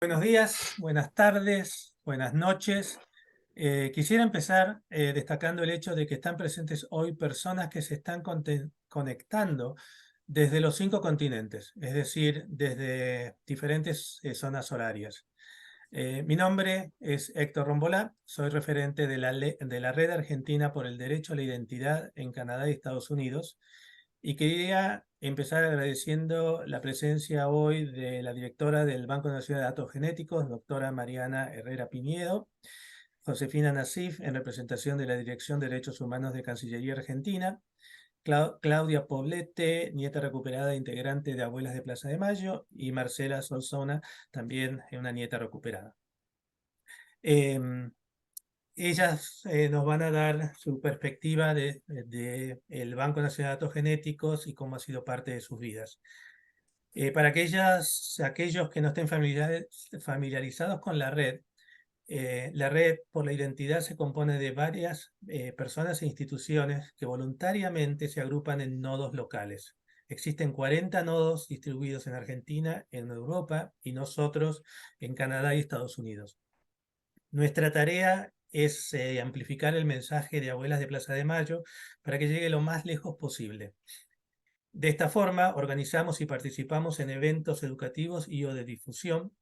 Buenos días, buenas tardes, buenas noches. Quisiera empezar destacando el hecho de que están presentes hoy personas que se están conectando desde los 5 continentes, es decir, desde diferentes zonas horarias. Mi nombre es Héctor Rombolá, soy referente de la Red Argentina por el Derecho a la Identidad en Canadá y Estados Unidos, y quería empezar agradeciendo la presencia hoy de la directora del Banco Nacional de Datos Genéticos, doctora Mariana Herrera Piñedo, Josefina Nassif, en representación de la Dirección de Derechos Humanos de Cancillería Argentina, Claudia Poblete, nieta recuperada e integrante de Abuelas de Plaza de Mayo, y Marcela Solsona, también una nieta recuperada. Ellas nos van a dar su perspectiva de el Banco Nacional de Datos Genéticos y cómo ha sido parte de sus vidas. Para aquellos que no estén familiarizados con la red por la identidad se compone de varias personas e instituciones que voluntariamente se agrupan en nodos locales. Existen 40 nodos distribuidos en Argentina, en Europa y nosotros en Canadá y Estados Unidos. Nuestra tarea es amplificar el mensaje de Abuelas de Plaza de Mayo para que llegue lo más lejos posible. De esta forma, organizamos y participamos en eventos educativos y o de difusión.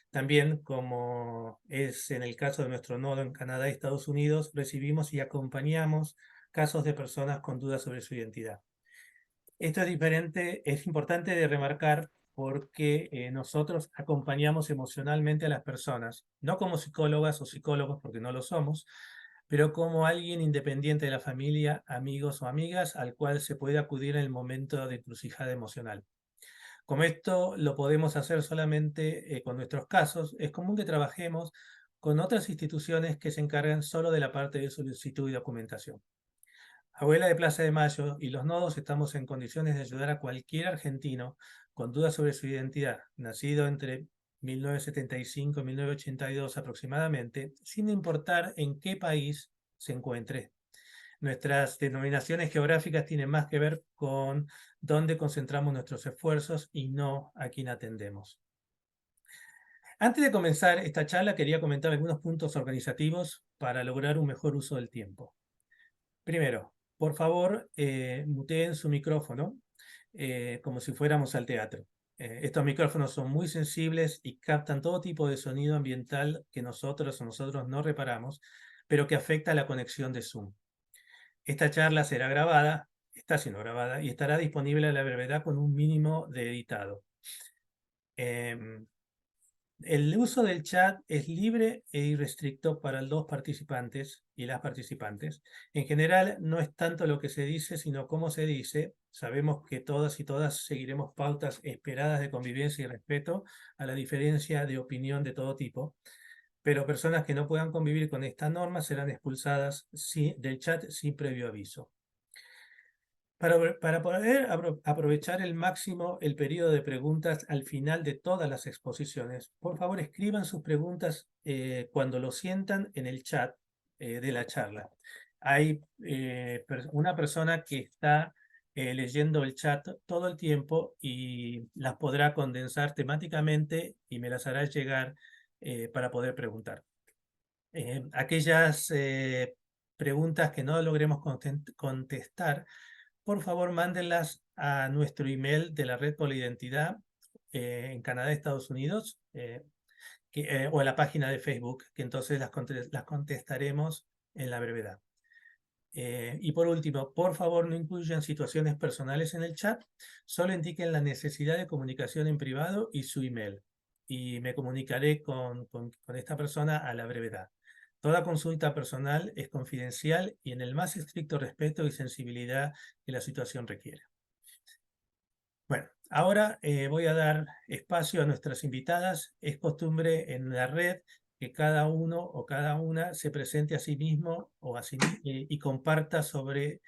También, como es en el caso de nuestro nodo en Canadá y Estados Unidos, recibimos y acompañamos casos de personas con dudas sobre su identidad. Esto es importante de remarcar porque nosotros acompañamos emocionalmente a las personas, no como psicólogas o psicólogos, porque no lo somos, pero como alguien independiente de la familia, amigos o amigas, al cual se puede acudir en el momento de encrucijada emocional. Como esto lo podemos hacer solamente con nuestros casos, es común que trabajemos con otras instituciones que se encargan solo de la parte de solicitud y documentación. Abuela de Plaza de Mayo y los nodos estamos en condiciones de ayudar a cualquier argentino con dudas sobre su identidad, nacido entre 1975 y 1982 aproximadamente, sin importar en qué país se encuentre. Nuestras denominaciones geográficas tienen más que ver con dónde concentramos nuestros esfuerzos y no a quién atendemos. Antes de comenzar esta charla, quería comentar algunos puntos organizativos para lograr un mejor uso del tiempo. Primero, por favor, muteen su micrófono como si fuéramos al teatro. Estos micrófonos son muy sensibles y captan todo tipo de sonido ambiental que nosotros no reparamos, pero que afecta a la conexión de Zoom. Esta charla será grabada, está siendo grabada y estará disponible a la brevedad con un mínimo de editado. El uso del chat es libre e irrestricto para los participantes y las participantes. En general, no es tanto lo que se dice, sino cómo se dice. Sabemos que todas y todas seguiremos pautas esperadas de convivencia y respeto a la diferencia de opinión de todo tipo, pero personas que no puedan convivir con esta norma serán expulsadas del chat sin previo aviso. Para poder aprovechar el máximo el periodo de preguntas al final de todas las exposiciones, por favor escriban sus preguntas cuando lo sientan en el chat de la charla. Hay una persona que está leyendo el chat todo el tiempo y las podrá condensar temáticamente y me las hará llegar para poder preguntar. Aquellas preguntas que no logremos contestar, por favor, mándenlas a nuestro email de la Red por la Identidad en Canadá, Estados Unidos, o a la página de Facebook, que entonces las contestaremos en la brevedad. Y por último, por favor, no incluyan situaciones personales en el chat, solo indiquen la necesidad de comunicación en privado y su email. Y me comunicaré con esta persona a la brevedad. Toda consulta personal es confidencial y en el más estricto respeto y sensibilidad que la situación requiere. Bueno, ahora voy a dar espacio a nuestras invitadas. Es costumbre en la red que cada uno o cada una se presente a sí mismo o y comparta sobre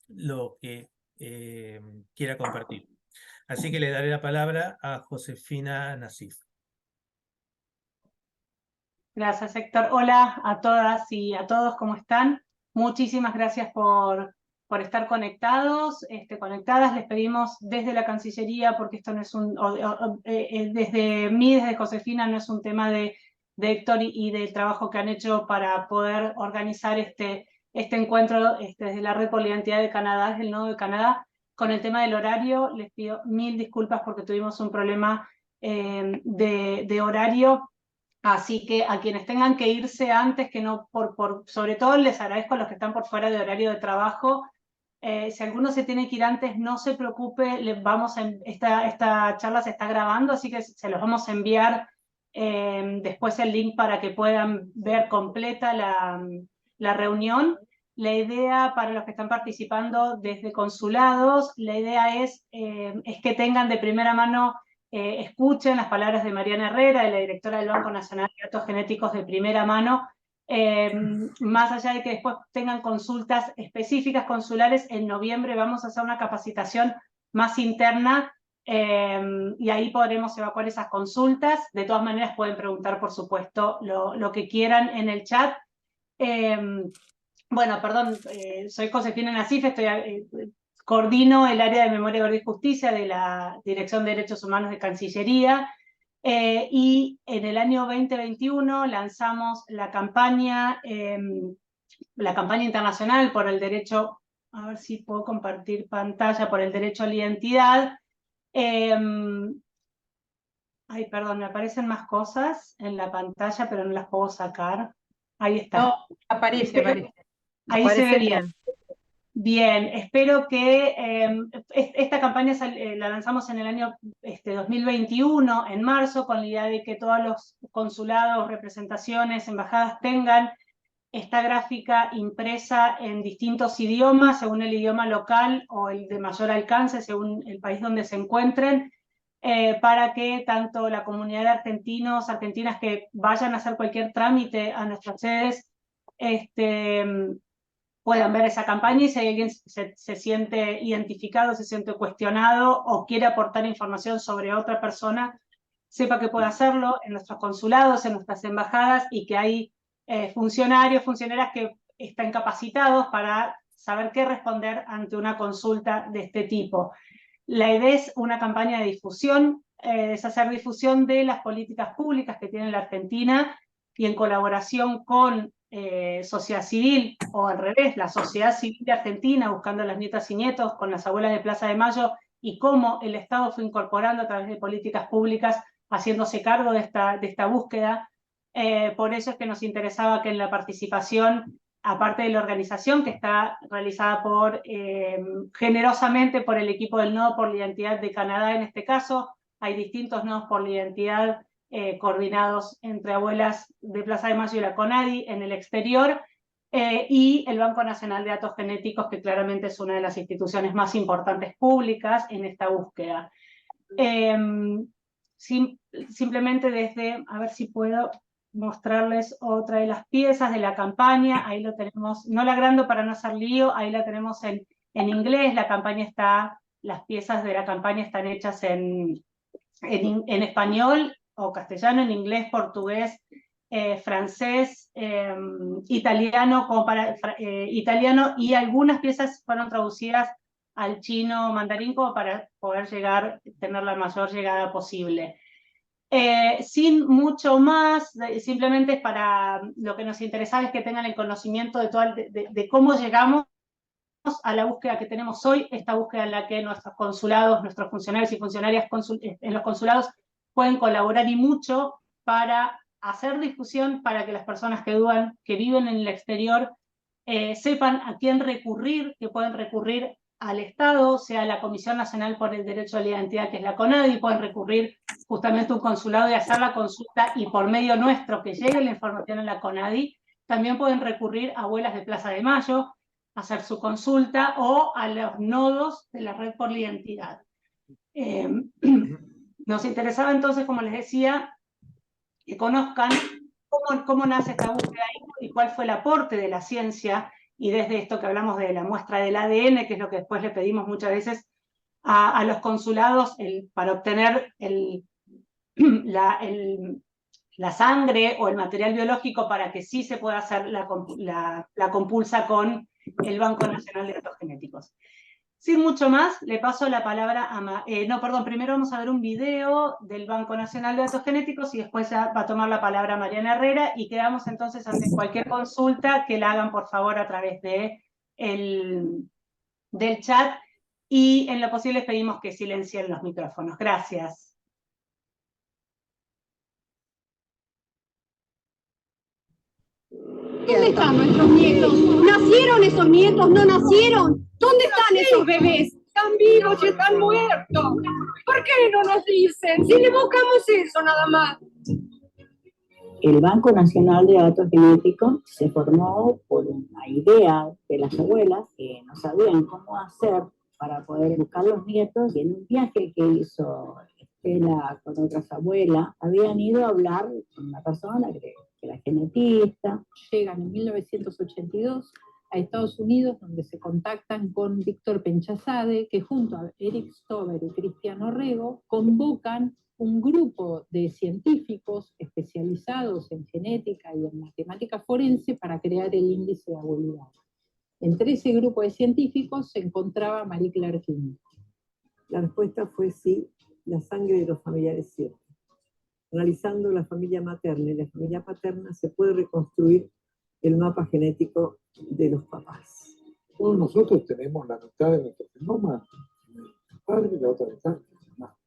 lo que quiera compartir. Así que le daré la palabra a Josefina Nassif. Gracias, Héctor. Hola a todas y a todos, ¿cómo están? Muchísimas gracias por por estar conectados, conectadas. Les pedimos desde la Cancillería, porque esto no es desde mí, desde Josefina, no es un tema de Héctor y del trabajo que han hecho para poder organizar este encuentro desde la Red por la Identidad de Canadá, desde el Nodo de Canadá. Con el tema del horario, les pido mil disculpas porque tuvimos un problema de horario. Así que a quienes tengan que irse antes, que no, sobre todo les agradezco a los que están por fuera de horario de trabajo. Si alguno se tiene que ir antes, no se preocupe, esta charla se está grabando, así que se los vamos a enviar después el link para que puedan ver completa la reunión. La idea para los que están participando desde consulados, la idea es que tengan de primera mano, escuchen las palabras de Mariana Herrera, de la directora del Banco Nacional de Datos Genéticos, de primera mano, más allá de que después tengan consultas específicas consulares. En noviembre vamos a hacer una capacitación más interna y ahí podremos evacuar esas consultas. De todas maneras pueden preguntar, por supuesto, lo que quieran en el chat. Bueno, perdón, soy Josefina Nasif, coordino el área de Memoria, Verdad y Justicia de la Dirección de Derechos Humanos de Cancillería. Y en el año 2021 lanzamos la campaña internacional por el derecho, a ver si puedo compartir pantalla, por el derecho a la identidad. Ay, perdón, me aparecen más cosas en la pantalla, pero no las puedo sacar. Ahí está. No, aparece. Ahí se ve bien. Bien. Bien, espero que esta campaña la lanzamos en el año 2021, en marzo, con la idea de que todos los consulados, representaciones, embajadas tengan esta gráfica impresa en distintos idiomas, según el idioma local o el de mayor alcance, según el país donde se encuentren, para que tanto la comunidad de argentinos, argentinas que vayan a hacer cualquier trámite a nuestras sedes, puedan ver esa campaña, y si alguien se siente identificado, se siente cuestionado o quiere aportar información sobre otra persona, sepa que puede hacerlo en nuestros consulados, en nuestras embajadas, y que hay funcionarios, funcionarias que están capacitados para saber qué responder ante una consulta de este tipo. La idea es una campaña de difusión, es hacer difusión de las políticas públicas que tiene la Argentina, y en colaboración con sociedad civil, o al revés, la sociedad civil de Argentina, buscando a las nietas y nietos, con las abuelas de Plaza de Mayo, y cómo el Estado fue incorporando a través de políticas públicas, haciéndose cargo de esta búsqueda. Por eso es que nos interesaba que en la participación, aparte de la organización que está realizada generosamente por el equipo del Nodo por la Identidad de Canadá, en este caso, hay distintos nodos por la identidad coordinados entre abuelas de Plaza de Mayo y la CONADI en el exterior, y el Banco Nacional de Datos Genéticos, que claramente es una de las instituciones más importantes públicas en esta búsqueda. Simplemente desde, a ver si puedo mostrarles otra de las piezas de la campaña. Ahí lo tenemos, no la agrando para no hacer lío, ahí la tenemos en inglés. Las piezas de la campaña están hechas en español o castellano, en inglés, portugués, francés, italiano, italiano, y algunas piezas fueron traducidas al chino mandarín como para poder tener la mayor llegada posible. Sin mucho más, simplemente es para lo que nos interesaba, es que tengan el conocimiento de cómo llegamos a la búsqueda que tenemos hoy, esta búsqueda en la que nuestros consulados, nuestros funcionarios y funcionarias en los consulados pueden colaborar, y mucho, para hacer difusión, para que las personas que dudan, que viven en el exterior, sepan a quién recurrir, que pueden recurrir al Estado, sea la Comisión Nacional por el Derecho a la Identidad, que es la CONADI, pueden recurrir justamente a un consulado y hacer la consulta, y por medio nuestro que llegue la información a la CONADI. También pueden recurrir a abuelas de Plaza de Mayo, hacer su consulta, o a los nodos de la Red por la Identidad. Nos interesaba entonces, como les decía, que conozcan cómo nace esta búsqueda y cuál fue el aporte de la ciencia, y desde esto que hablamos de la muestra del ADN, que es lo que después le pedimos muchas veces a los consulados para obtener la sangre o el material biológico, para que sí se pueda hacer la compulsa con el Banco Nacional de Datos Genéticos. Sin mucho más, le paso la palabra a... primero vamos a ver un video del Banco Nacional de Datos Genéticos y después ya va a tomar la palabra Mariana Herrera y quedamos entonces ante cualquier consulta que la hagan por favor a través del chat y en lo posible les pedimos que silencien los micrófonos. Gracias. ¿Dónde están nuestros nietos? ¿Nacieron esos nietos? ¿No nacieron? ¿Dónde están esos bebés? Están vivos y están muertos. ¿Por qué no nos dicen? Si le buscamos eso nada más. El Banco Nacional de Datos Genéticos se formó por una idea de las abuelas que no sabían cómo hacer para poder buscar los nietos, y en un viaje que hizo Estela con otras abuelas, habían ido a hablar con una persona que era genetista. Llegan en 1982 a Estados Unidos, donde se contactan con Víctor Penchazade, que junto a Eric Stover y Cristiano Rego convocan un grupo de científicos especializados en genética y en matemática forense para crear el índice de abuelidad. Entre ese grupo de científicos se encontraba Marie Claire King. La respuesta fue sí, la sangre de los familiares cierta. Analizando la familia materna y la familia paterna se puede reconstruir el mapa genético de los papás. Todos nosotros tenemos la mitad de nuestro genoma en el padre y la otra mitad en la mamá.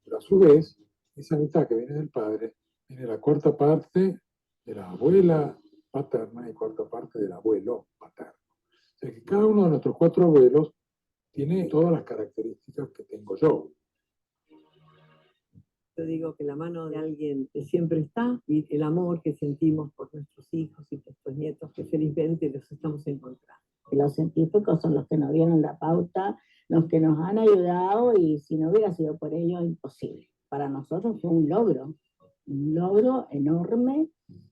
Pero a su vez, esa mitad que viene del padre, viene la cuarta parte de la abuela paterna y cuarta parte del abuelo paterno. O sea que cada uno de nuestros 4 abuelos tiene todas las características que tengo yo. Yo digo que la mano de alguien que siempre está y el amor que sentimos por nuestros hijos y por nuestros nietos, que felizmente los estamos encontrando. Los científicos son los que nos dieron la pauta, los que nos han ayudado, y si no hubiera sido por ellos, imposible. Para nosotros fue un logro enorme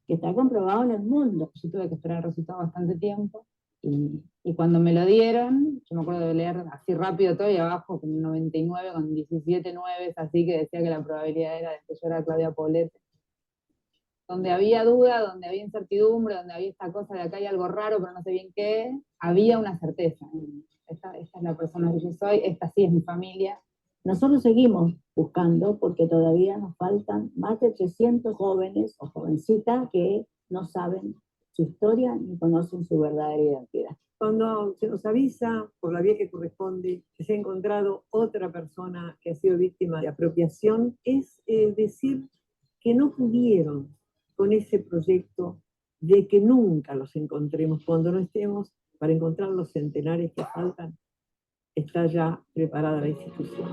que está comprobado en el mundo. Yo tuve que esperar el resultado bastante tiempo, y cuando me lo dieron, yo me acuerdo de leer así rápido todo y abajo como 99 con 17 nueves, así que decía que la probabilidad era de que yo era Claudia Poblete. Donde había duda, donde había incertidumbre, donde había esta cosa de acá hay algo raro, pero no sé bien qué, había una certeza. Esta es la persona que yo soy, esta sí es mi familia. Nosotros seguimos buscando porque todavía nos faltan más de 300 jóvenes o jovencitas que no saben su historia ni conocen su verdadera identidad. Cuando se nos avisa por la vía que corresponde que se ha encontrado otra persona que ha sido víctima de apropiación, es decir que no pudieron con ese proyecto de que nunca los encontremos. Cuando no estemos para encontrar los centenares que faltan, está ya preparada la institución.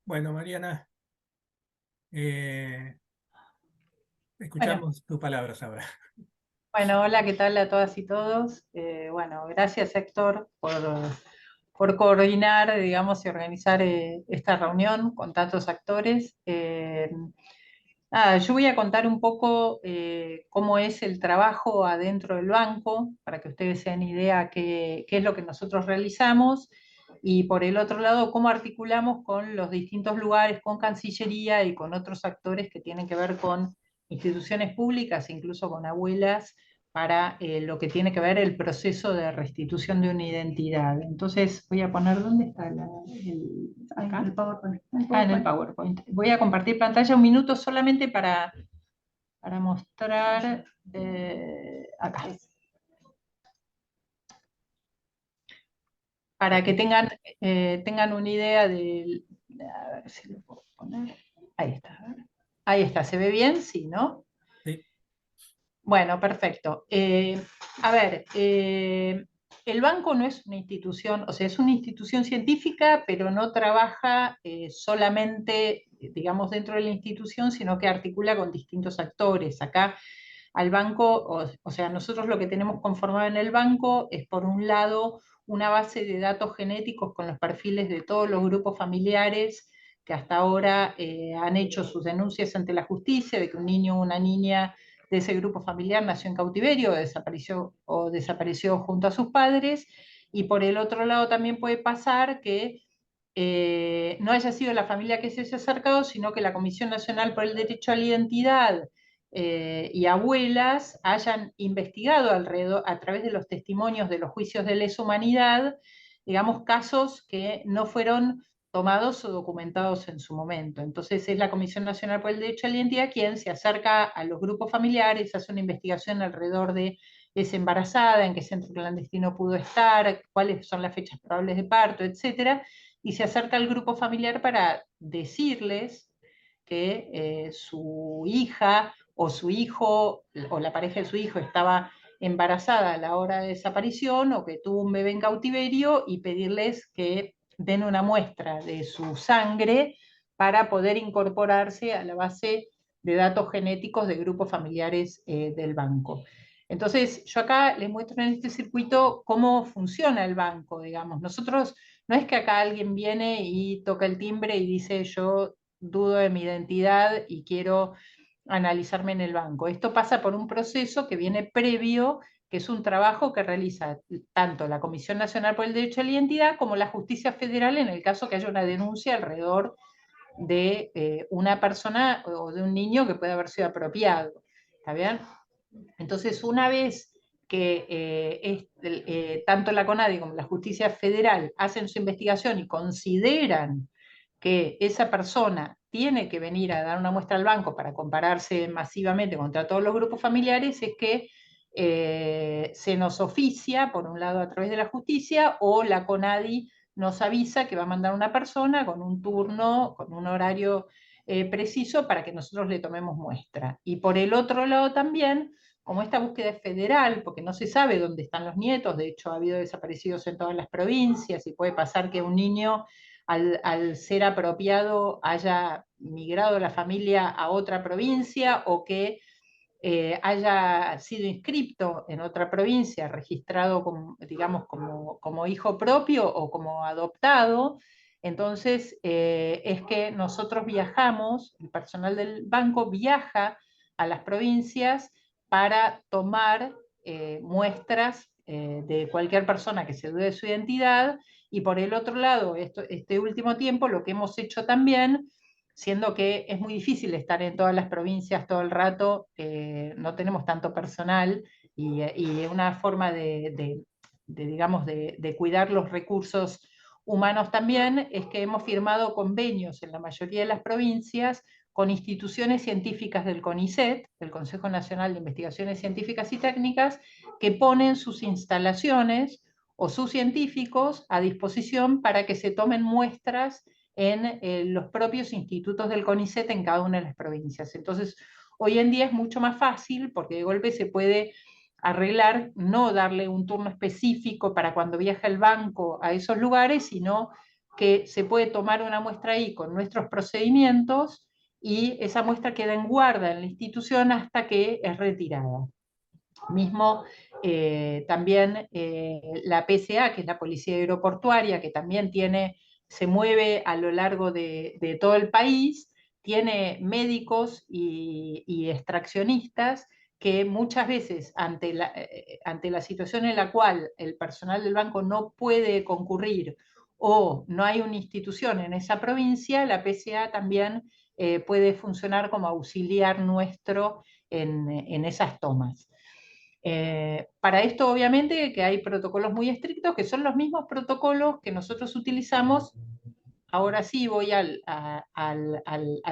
Bueno, Mariana, escuchamos tus palabras ahora. Bueno, hola, ¿qué tal a todas y todos? Bueno, gracias Héctor por coordinar, digamos, y organizar esta reunión con tantos actores. Nada, yo voy a contar un poco cómo es el trabajo adentro del banco, para que ustedes se den idea qué es lo que nosotros realizamos, y por el otro lado, cómo articulamos con los distintos lugares, con Cancillería y con otros actores que tienen que ver con instituciones públicas, incluso con abuelas, para lo que tiene que ver el proceso de restitución de una identidad. Entonces, voy a poner, ¿dónde está acá? En el PowerPoint. En el PowerPoint. Voy a compartir pantalla un minuto solamente para mostrar acá. Para que tengan una idea de... A ver si lo puedo poner. Ahí está. Ahí está. ¿Se ve bien? Sí, ¿no? Sí. Bueno, perfecto. A ver, el banco no es una institución, o sea, es una institución científica, pero no trabaja solamente, digamos, dentro de la institución, sino que articula con distintos actores. Acá al banco, o sea, nosotros lo que tenemos conformado en el banco es, por un lado, una base de datos genéticos con los perfiles de todos los grupos familiares que hasta ahora han hecho sus denuncias ante la justicia de que un niño o una niña de ese grupo familiar nació en cautiverio o desapareció junto a sus padres, y por el otro lado también puede pasar que no haya sido la familia que se haya acercado, sino que la Comisión Nacional por el Derecho a la Identidad y abuelas hayan investigado alrededor, a través de los testimonios de los juicios de lesa humanidad, digamos, casos que no fueron tomados o documentados en su momento. Entonces es la Comisión Nacional por el Derecho a la Identidad quien se acerca a los grupos familiares, hace una investigación alrededor de es embarazada, en qué centro clandestino pudo estar, cuáles son las fechas probables de parto, etcétera, y se acerca al grupo familiar para decirles que su hija o su hijo o la pareja de su hijo estaba embarazada a la hora de desaparición o que tuvo un bebé en cautiverio, y pedirles que den una muestra de su sangre para poder incorporarse a la base de datos genéticos de grupos familiares del banco. Entonces, yo acá les muestro en este circuito cómo funciona el banco, digamos. Nosotros, no es que acá alguien viene y toca el timbre y dice, yo dudo de mi identidad y quiero analizarme en el banco. Esto pasa por un proceso que viene previo, que es un trabajo que realiza tanto la Comisión Nacional por el Derecho a la Identidad como la Justicia Federal en el caso que haya una denuncia alrededor de una persona o de un niño que puede haber sido apropiado. ¿Está bien? Entonces, una vez que tanto la CONADI como la Justicia Federal hacen su investigación y consideran que esa persona tiene que venir a dar una muestra al banco para compararse masivamente contra todos los grupos familiares, es que se nos oficia, por un lado a través de la justicia, o la CONADI nos avisa que va a mandar una persona con un turno, con un horario preciso para que nosotros le tomemos muestra. Y por el otro lado también, como esta búsqueda es federal, porque no se sabe dónde están los nietos, de hecho ha habido desaparecidos en todas las provincias, y puede pasar que un niño al ser apropiado haya migrado la familia a otra provincia, o que haya sido inscripto en otra provincia, registrado como, digamos, como hijo propio o como adoptado. Entonces es que nosotros viajamos, el personal del banco viaja a las provincias para tomar muestras de cualquier persona que se dude de su identidad. Y por el otro lado, este último tiempo, lo que hemos hecho también, siendo que es muy difícil estar en todas las provincias todo el rato, no tenemos tanto personal, y una forma digamos, de cuidar los recursos humanos también es que hemos firmado convenios en la mayoría de las provincias con instituciones científicas del CONICET, el Consejo Nacional de Investigaciones Científicas y Técnicas, que ponen sus instalaciones o sus científicos a disposición para que se tomen muestras en los propios institutos del CONICET en cada una de las provincias. Entonces, hoy en día es mucho más fácil porque de golpe se puede arreglar, no darle un turno específico para cuando viaja el banco a esos lugares, sino que se puede tomar una muestra ahí con nuestros procedimientos, y esa muestra queda en guarda en la institución hasta que es retirada. Mismo también la PSA, que es la Policía Aeroportuaria, que también se mueve a lo largo de todo el país, tiene médicos y extraccionistas que muchas veces ante la situación en la cual el personal del banco no puede concurrir o no hay una institución en esa provincia, la PSA también puede funcionar como auxiliar nuestro en esas tomas. Para esto, obviamente, que hay protocolos muy estrictos, que son los mismos protocolos que nosotros utilizamos. Ahora sí voy al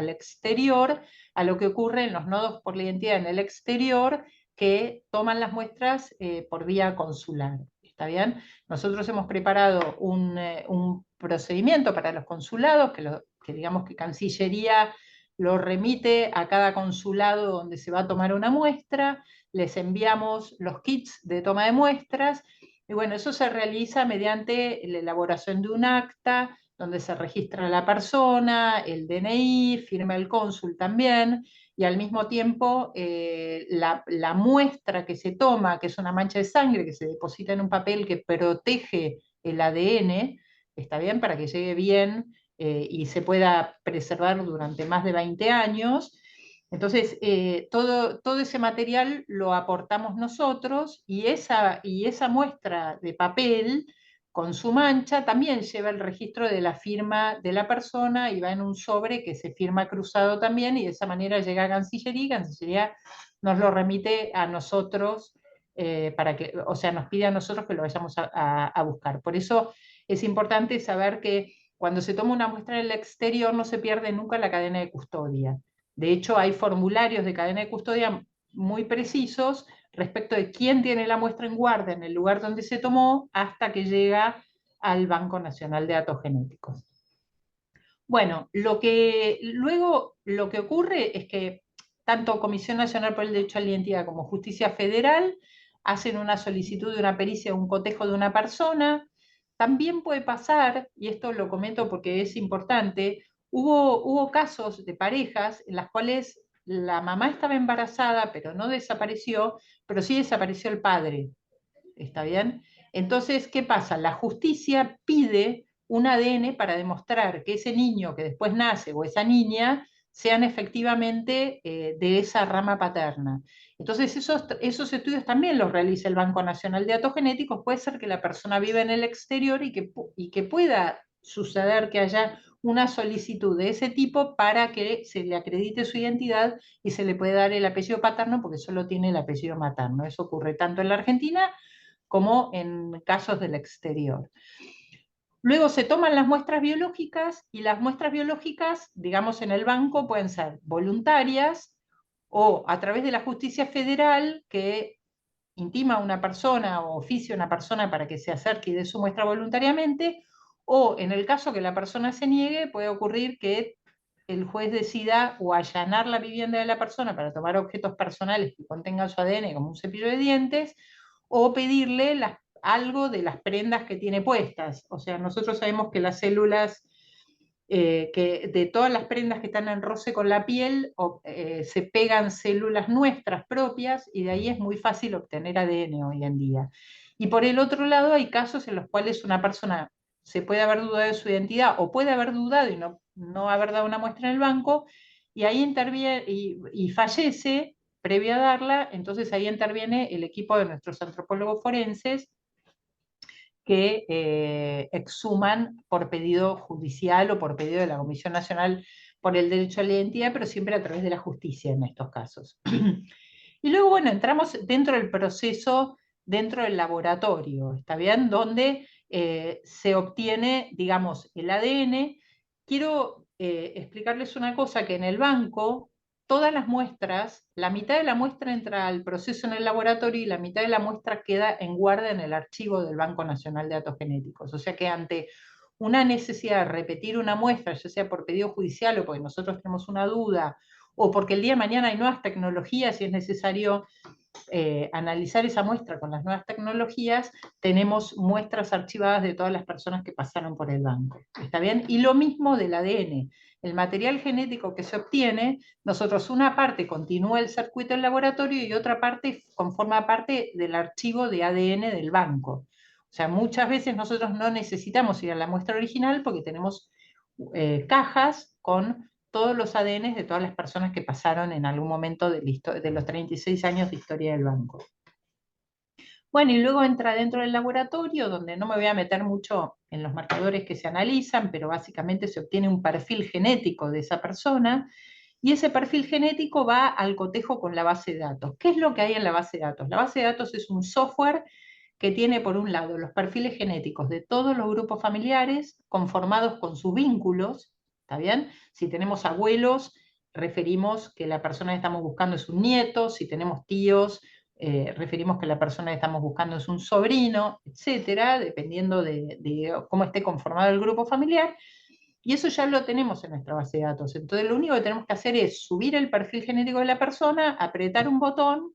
exterior, a lo que ocurre en los nodos por la identidad en el exterior, que toman las muestras por vía consular. ¿Está bien? Nosotros hemos preparado un procedimiento para los consulados, que digamos que Cancillería lo remite a cada consulado donde se va a tomar una muestra, les enviamos los kits de toma de muestras, y bueno, eso se realiza mediante la elaboración de un acta, donde se registra la persona, el DNI, firma el cónsul también, y al mismo tiempo la muestra que se toma, que es una mancha de sangre que se deposita en un papel que protege el ADN, está bien, para que llegue bien y se pueda preservar durante más de 20 años. Entonces, todo ese material lo aportamos nosotros y esa muestra de papel con su mancha también lleva el registro de la firma de la persona y va en un sobre que se firma cruzado también y de esa manera llega a Cancillería y Cancillería nos lo remite a nosotros o sea, nos pide a nosotros que lo vayamos a buscar. Por eso es importante saber que cuando se toma una muestra en el exterior no se pierde nunca la cadena de custodia. De hecho, hay formularios de cadena de custodia muy precisos respecto de quién tiene la muestra en guardia en el lugar donde se tomó hasta que llega al Banco Nacional de Datos Genéticos. Bueno, luego lo que ocurre es que tanto Comisión Nacional por el Derecho a la Identidad como Justicia Federal hacen una solicitud de una pericia o un cotejo de una persona. También puede pasar, y esto lo comento porque es importante, hubo casos de parejas en las cuales la mamá estaba embarazada, pero no desapareció, pero sí desapareció el padre. ¿Está bien? Entonces, ¿qué pasa? La justicia pide un ADN para demostrar que ese niño que después nace o esa niña sean efectivamente de esa rama paterna. Entonces, esos estudios también los realiza el Banco Nacional de Datos Genéticos. Puede ser que la persona viva en el exterior y que pueda suceder que haya una solicitud de ese tipo para que se le acredite su identidad y se le puede dar el apellido paterno porque solo tiene el apellido materno. Eso ocurre tanto en la Argentina como en casos del exterior. Luego se toman las muestras biológicas y las muestras biológicas, digamos, en el banco pueden ser voluntarias o a través de la justicia federal que intima a una persona o oficia a una persona para que se acerque y dé su muestra voluntariamente, o en el caso que la persona se niegue, puede ocurrir que el juez decida o allanar la vivienda de la persona para tomar objetos personales que contengan su ADN, como un cepillo de dientes, o pedirle algo de las prendas que tiene puestas. O sea, nosotros sabemos que las células, que de todas las prendas que están en roce con la piel, se pegan células nuestras propias y de ahí es muy fácil obtener ADN hoy en día. Y por el otro lado hay casos en los cuales una persona se puede haber dudado de su identidad o puede haber dudado y no haber dado una muestra en el banco, y ahí interviene y fallece previo a darla, entonces ahí interviene el equipo de nuestros antropólogos forenses que exhuman por pedido judicial o por pedido de la Comisión Nacional por el Derecho a la Identidad, pero siempre a través de la justicia en estos casos. Y luego, bueno, entramos dentro del proceso, dentro del laboratorio, ¿está bien? Donde se obtiene, digamos, el ADN. Quiero explicarles una cosa, que en el banco todas las muestras, la mitad de la muestra entra al proceso en el laboratorio y la mitad de la muestra queda en guardia en el archivo del Banco Nacional de Datos Genéticos. O sea que ante una necesidad de repetir una muestra, ya sea por pedido judicial o porque nosotros tenemos una duda, o porque el día de mañana hay nuevas tecnologías y es necesario analizar esa muestra con las nuevas tecnologías, tenemos muestras archivadas de todas las personas que pasaron por el banco. ¿Está bien? Y lo mismo del ADN. El material genético que se obtiene, nosotros una parte continúa el circuito del laboratorio y otra parte forma parte del archivo de ADN del banco. O sea, muchas veces nosotros no necesitamos ir a la muestra original porque tenemos cajas con todos los ADNs de todas las personas que pasaron en algún momento de los 36 años de historia del banco. Bueno, y luego entra dentro del laboratorio, donde no me voy a meter mucho en los marcadores que se analizan, pero básicamente se obtiene un perfil genético de esa persona, y ese perfil genético va al cotejo con la base de datos. ¿Qué es lo que hay en la base de datos? La base de datos es un software que tiene, por un lado, los perfiles genéticos de todos los grupos familiares, conformados con sus vínculos, ¿está bien? Si tenemos abuelos, referimos que la persona que estamos buscando es un nieto, si tenemos tíos, referimos que la persona que estamos buscando es un sobrino, etcétera, dependiendo de cómo esté conformado el grupo familiar, y eso ya lo tenemos en nuestra base de datos. Entonces lo único que tenemos que hacer es subir el perfil genético de la persona, apretar un botón,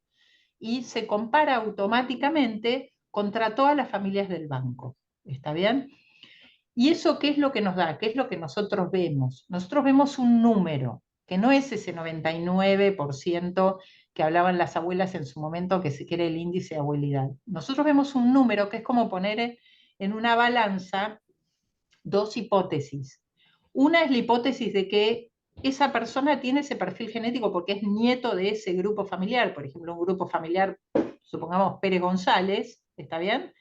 y se compara automáticamente contra todas las familias del banco. ¿Está bien? ¿Y eso qué es lo que nos da? ¿Qué es lo que nosotros vemos? Nosotros vemos un número, que no es ese 99% que hablaban las abuelas en su momento, que era el índice de abuelidad. Nosotros vemos un número que es como poner en una balanza dos hipótesis. Una es la hipótesis de que esa persona tiene ese perfil genético porque es nieto de ese grupo familiar, por ejemplo, un grupo familiar, supongamos Pérez González, ¿está bien?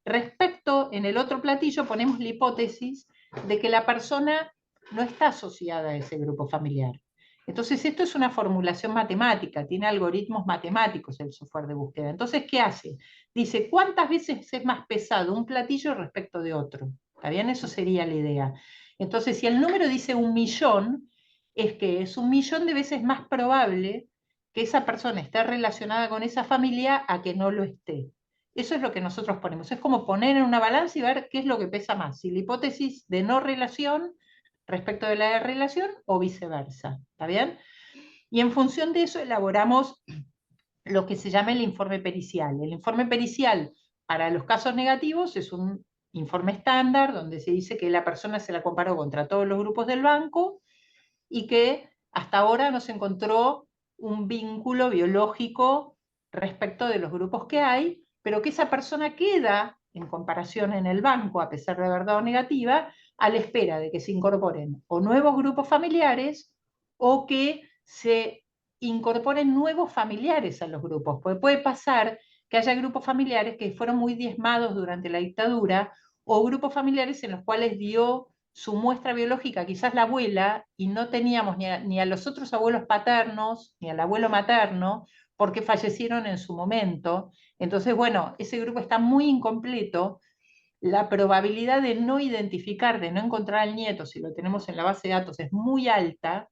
Respecto, en el otro platillo ponemos la hipótesis de que la persona no está asociada a ese grupo familiar. Entonces, esto es una formulación matemática, tiene algoritmos matemáticos el software de búsqueda. Entonces, ¿qué hace? Dice, ¿cuántas veces es más pesado un platillo respecto de otro? ¿Está bien? Eso sería la idea. Entonces, si el número dice 1.000.000, es que es 1.000.000 de veces más probable que esa persona esté relacionada con esa familia a que no lo esté. Eso es lo que nosotros ponemos. Es como poner en una balanza y ver qué es lo que pesa más, si la hipótesis de no relación respecto de la de relación o viceversa. ¿Está bien? Y en función de eso elaboramos lo que se llama el informe pericial. El informe pericial para los casos negativos es un informe estándar donde se dice que la persona se la comparó contra todos los grupos del banco y que hasta ahora no se encontró un vínculo biológico respecto de los grupos que hay, pero que esa persona queda en comparación en el banco, a pesar de haber dado negativa, a la espera de que se incorporen o nuevos grupos familiares o que se incorporen nuevos familiares a los grupos. Porque puede pasar que haya grupos familiares que fueron muy diezmados durante la dictadura o grupos familiares en los cuales dio su muestra biológica, quizás la abuela, y no teníamos ni a los otros abuelos paternos, ni al abuelo materno, porque fallecieron en su momento. Entonces, bueno, ese grupo está muy incompleto. La probabilidad de no identificar, de no encontrar al nieto, si lo tenemos en la base de datos, es muy alta.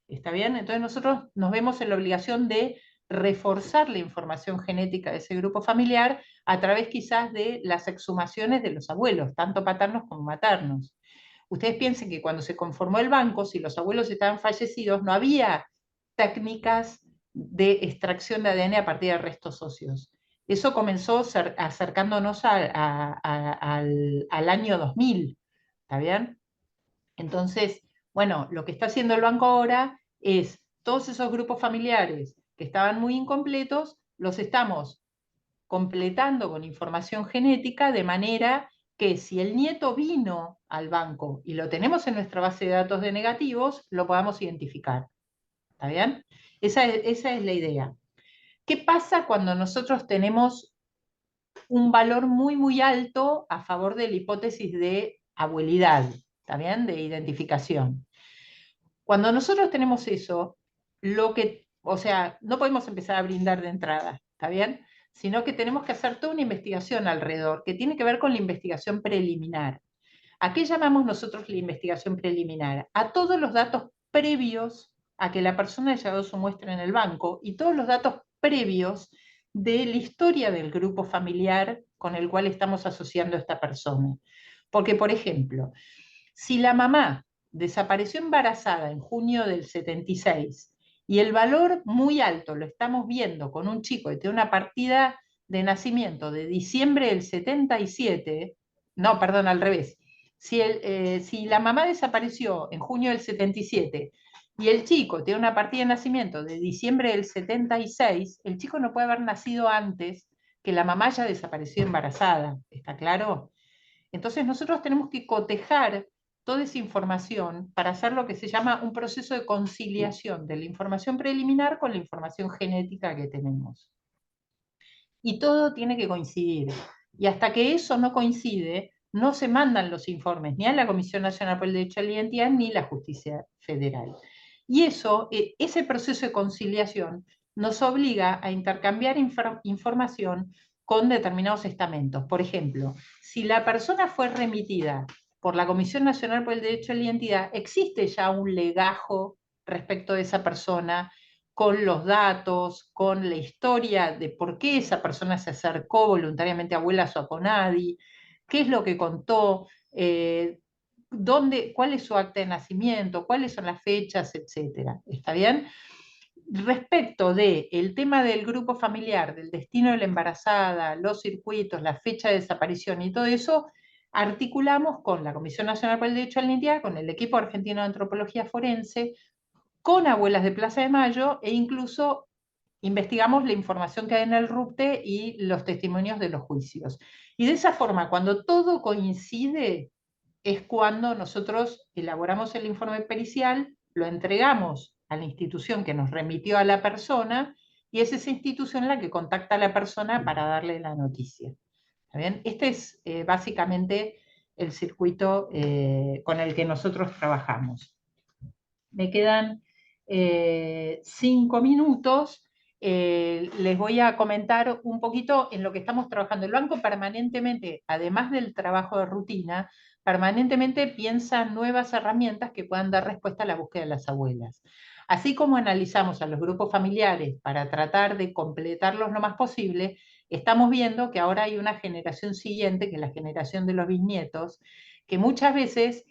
¿Está bien? Entonces nosotros nos vemos en la obligación de reforzar la información genética de ese grupo familiar a través quizás de las exhumaciones de los abuelos, tanto paternos como maternos. Ustedes piensen que cuando se conformó el banco, si los abuelos estaban fallecidos, no había técnicas de extracción de ADN a partir de restos óseos. Eso comenzó acercándonos al año 2000, ¿está bien? Entonces, bueno, lo que está haciendo el banco ahora es todos esos grupos familiares que estaban muy incompletos, los estamos completando con información genética de manera que si el nieto vino al banco y lo tenemos en nuestra base de datos de negativos, lo podamos identificar. ¿Está bien? Esa es la idea. ¿Qué pasa cuando nosotros tenemos un valor muy, muy alto a favor de la hipótesis de abuelidad? ¿Está bien? De identificación. Cuando nosotros tenemos eso, o sea, no podemos empezar a brindar de entrada, ¿está bien? Sino que tenemos que hacer toda una investigación alrededor, que tiene que ver con la investigación preliminar. ¿A qué llamamos nosotros la investigación preliminar? A todos los datos previos a que la persona haya dado su muestra en el banco y todos los datos previos de la historia del grupo familiar con el cual estamos asociando a esta persona. Porque, por ejemplo, si la mamá desapareció embarazada en junio del 76 y el valor muy alto lo estamos viendo con un chico que tiene una partida de nacimiento de diciembre del 77, no, perdón, al revés. Si la mamá desapareció en junio del 77 y el chico tiene una partida de nacimiento de diciembre del 76, el chico no puede haber nacido antes que la mamá haya desaparecido embarazada, ¿está claro? Entonces nosotros tenemos que cotejar toda esa información para hacer lo que se llama un proceso de conciliación de la información preliminar con la información genética que tenemos. Y todo tiene que coincidir. Y hasta que eso no coincide, no se mandan los informes ni a la Comisión Nacional por el Derecho a la Identidad ni a la Justicia Federal. Y eso, ese proceso de conciliación nos obliga a intercambiar información con determinados estamentos. Por ejemplo, si la persona fue remitida por la Comisión Nacional por el Derecho a la Identidad, existe ya un legajo respecto de esa persona, con los datos, con la historia de por qué esa persona se acercó voluntariamente a Abuelas o a Conadi, qué es lo que contó, cuál es su acta de nacimiento, cuáles son las fechas, etc. ¿Está bien? Respecto del tema del grupo familiar, del destino de la embarazada, los circuitos, la fecha de desaparición y todo eso, articulamos con la Comisión Nacional por el Derecho a la Identidad, con el equipo argentino de antropología forense, con Abuelas de Plaza de Mayo e incluso investigamos la información que hay en el RUPTE y los testimonios de los juicios. Y de esa forma, cuando todo coincide, es cuando nosotros elaboramos el informe pericial, lo entregamos a la institución que nos remitió a la persona, y es esa institución la que contacta a la persona para darle la noticia. ¿Está bien? Este es básicamente el circuito con el que nosotros trabajamos. Me quedan 5 minutos. Les voy a comentar un poquito en lo que estamos trabajando. El banco permanentemente, además del trabajo de rutina, permanentemente piensa nuevas herramientas que puedan dar respuesta a la búsqueda de las abuelas. Así como analizamos a los grupos familiares para tratar de completarlos lo más posible, estamos viendo que ahora hay una generación siguiente, que es la generación de los bisnietos, que muchas veces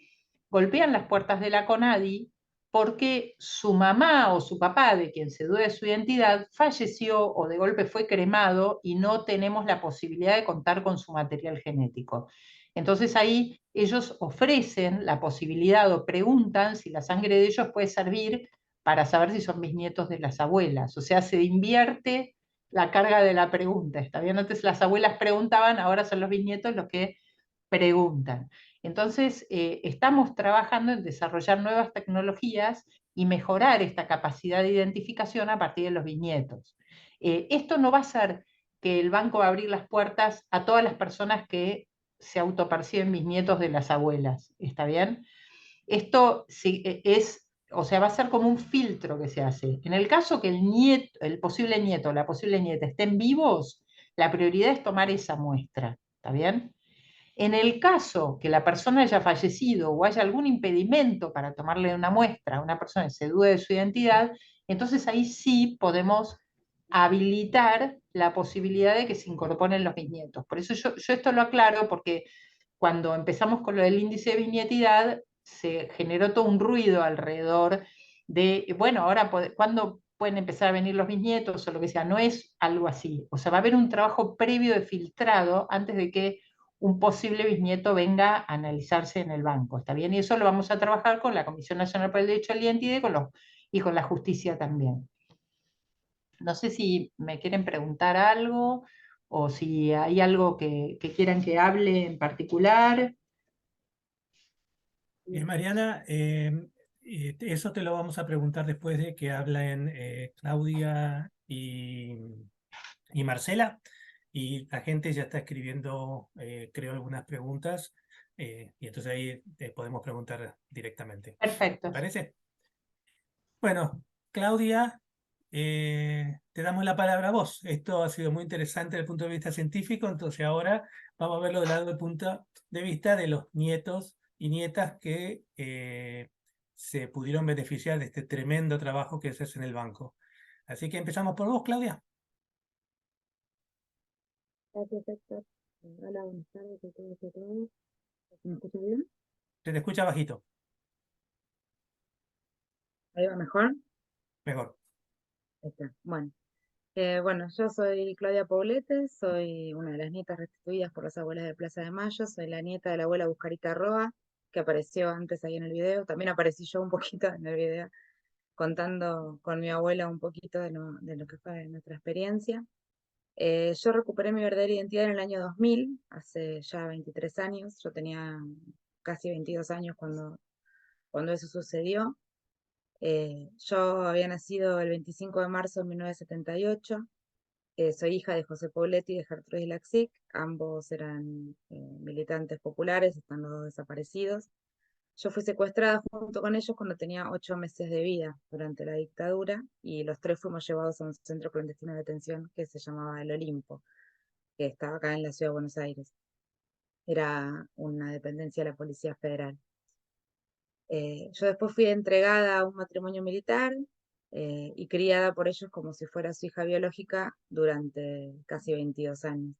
golpean las puertas de la CONADI porque su mamá o su papá, de quien se duda de su identidad, falleció o de golpe fue cremado y no tenemos la posibilidad de contar con su material genético. Entonces ahí ellos ofrecen la posibilidad o preguntan si la sangre de ellos puede servir para saber si son bisnietos de las abuelas. O sea, se invierte la carga de la pregunta. ¿Está bien? Antes las abuelas preguntaban, ahora son los bisnietos los que preguntan. Entonces, estamos trabajando en desarrollar nuevas tecnologías y mejorar esta capacidad de identificación a partir de los bisnietos. Esto no va a ser que el banco va a abrir las puertas a todas las personas que se autoperciben bisnietos de las abuelas, ¿está bien? Esto sí, o sea, va a ser como un filtro que se hace. En el caso que el nieto, el posible nieto o la posible nieta estén vivos, la prioridad es tomar esa muestra, ¿está bien? En el caso que la persona haya fallecido o haya algún impedimento para tomarle una muestra a una persona que se dude de su identidad, entonces ahí sí podemos habilitar la posibilidad de que se incorporen los bisnietos. Por eso yo esto lo aclaro, porque cuando empezamos con lo del índice de bisnietidad, se generó todo un ruido alrededor de, bueno, ahora, ¿cuándo pueden empezar a venir los bisnietos o lo que sea? No es algo así. O sea, va a haber un trabajo previo de filtrado antes de que un posible bisnieto venga a analizarse en el banco, ¿está bien? Y eso lo vamos a trabajar con la Comisión Nacional por el Derecho a la Identidad y con la justicia también. No sé si me quieren preguntar algo o si hay algo que quieran que hable en particular. Mariana, eso te lo vamos a preguntar después de que hablen Claudia y Marcela. Y la gente ya está escribiendo, creo, algunas preguntas. Y entonces ahí te podemos preguntar directamente. Perfecto. ¿Te parece? Bueno, Claudia, te damos la palabra a vos. Esto ha sido muy interesante desde el punto de vista científico, entonces ahora vamos a verlo del punto de vista de los nietos y nietas que se pudieron beneficiar de este tremendo trabajo que se hace en el banco. Así que empezamos por vos, Claudia. Gracias, Héctor. Hola, buenas tardes a todos y a todas. ¿Me escucha bien? Se te escucha bajito, ¿Ahí va mejor? mejor. Ahí está. Bueno, yo soy Claudia Poblete, soy una de las nietas restituidas por las abuelas de Plaza de Mayo, soy la nieta de la abuela Buscarita Roa, que apareció antes ahí en el video, también aparecí yo un poquito en el video, contando con mi abuela un poquito de lo que fue nuestra experiencia. Yo recuperé mi verdadera identidad en el año 2000, hace ya 23 años, yo tenía casi 22 años cuando eso sucedió. Yo había nacido el 25 de marzo de 1978, soy hija de José Pobletti y de Gertrudis Laxic, ambos eran militantes populares, están los dos desaparecidos. Yo fui secuestrada junto con ellos cuando tenía 8 meses de vida durante la dictadura y los tres fuimos llevados a un centro clandestino de detención que se llamaba El Olimpo, que estaba acá en la ciudad de Buenos Aires. Era una dependencia de la Policía Federal. Yo después fui entregada a un matrimonio militar y criada por ellos como si fuera su hija biológica durante casi 22 años,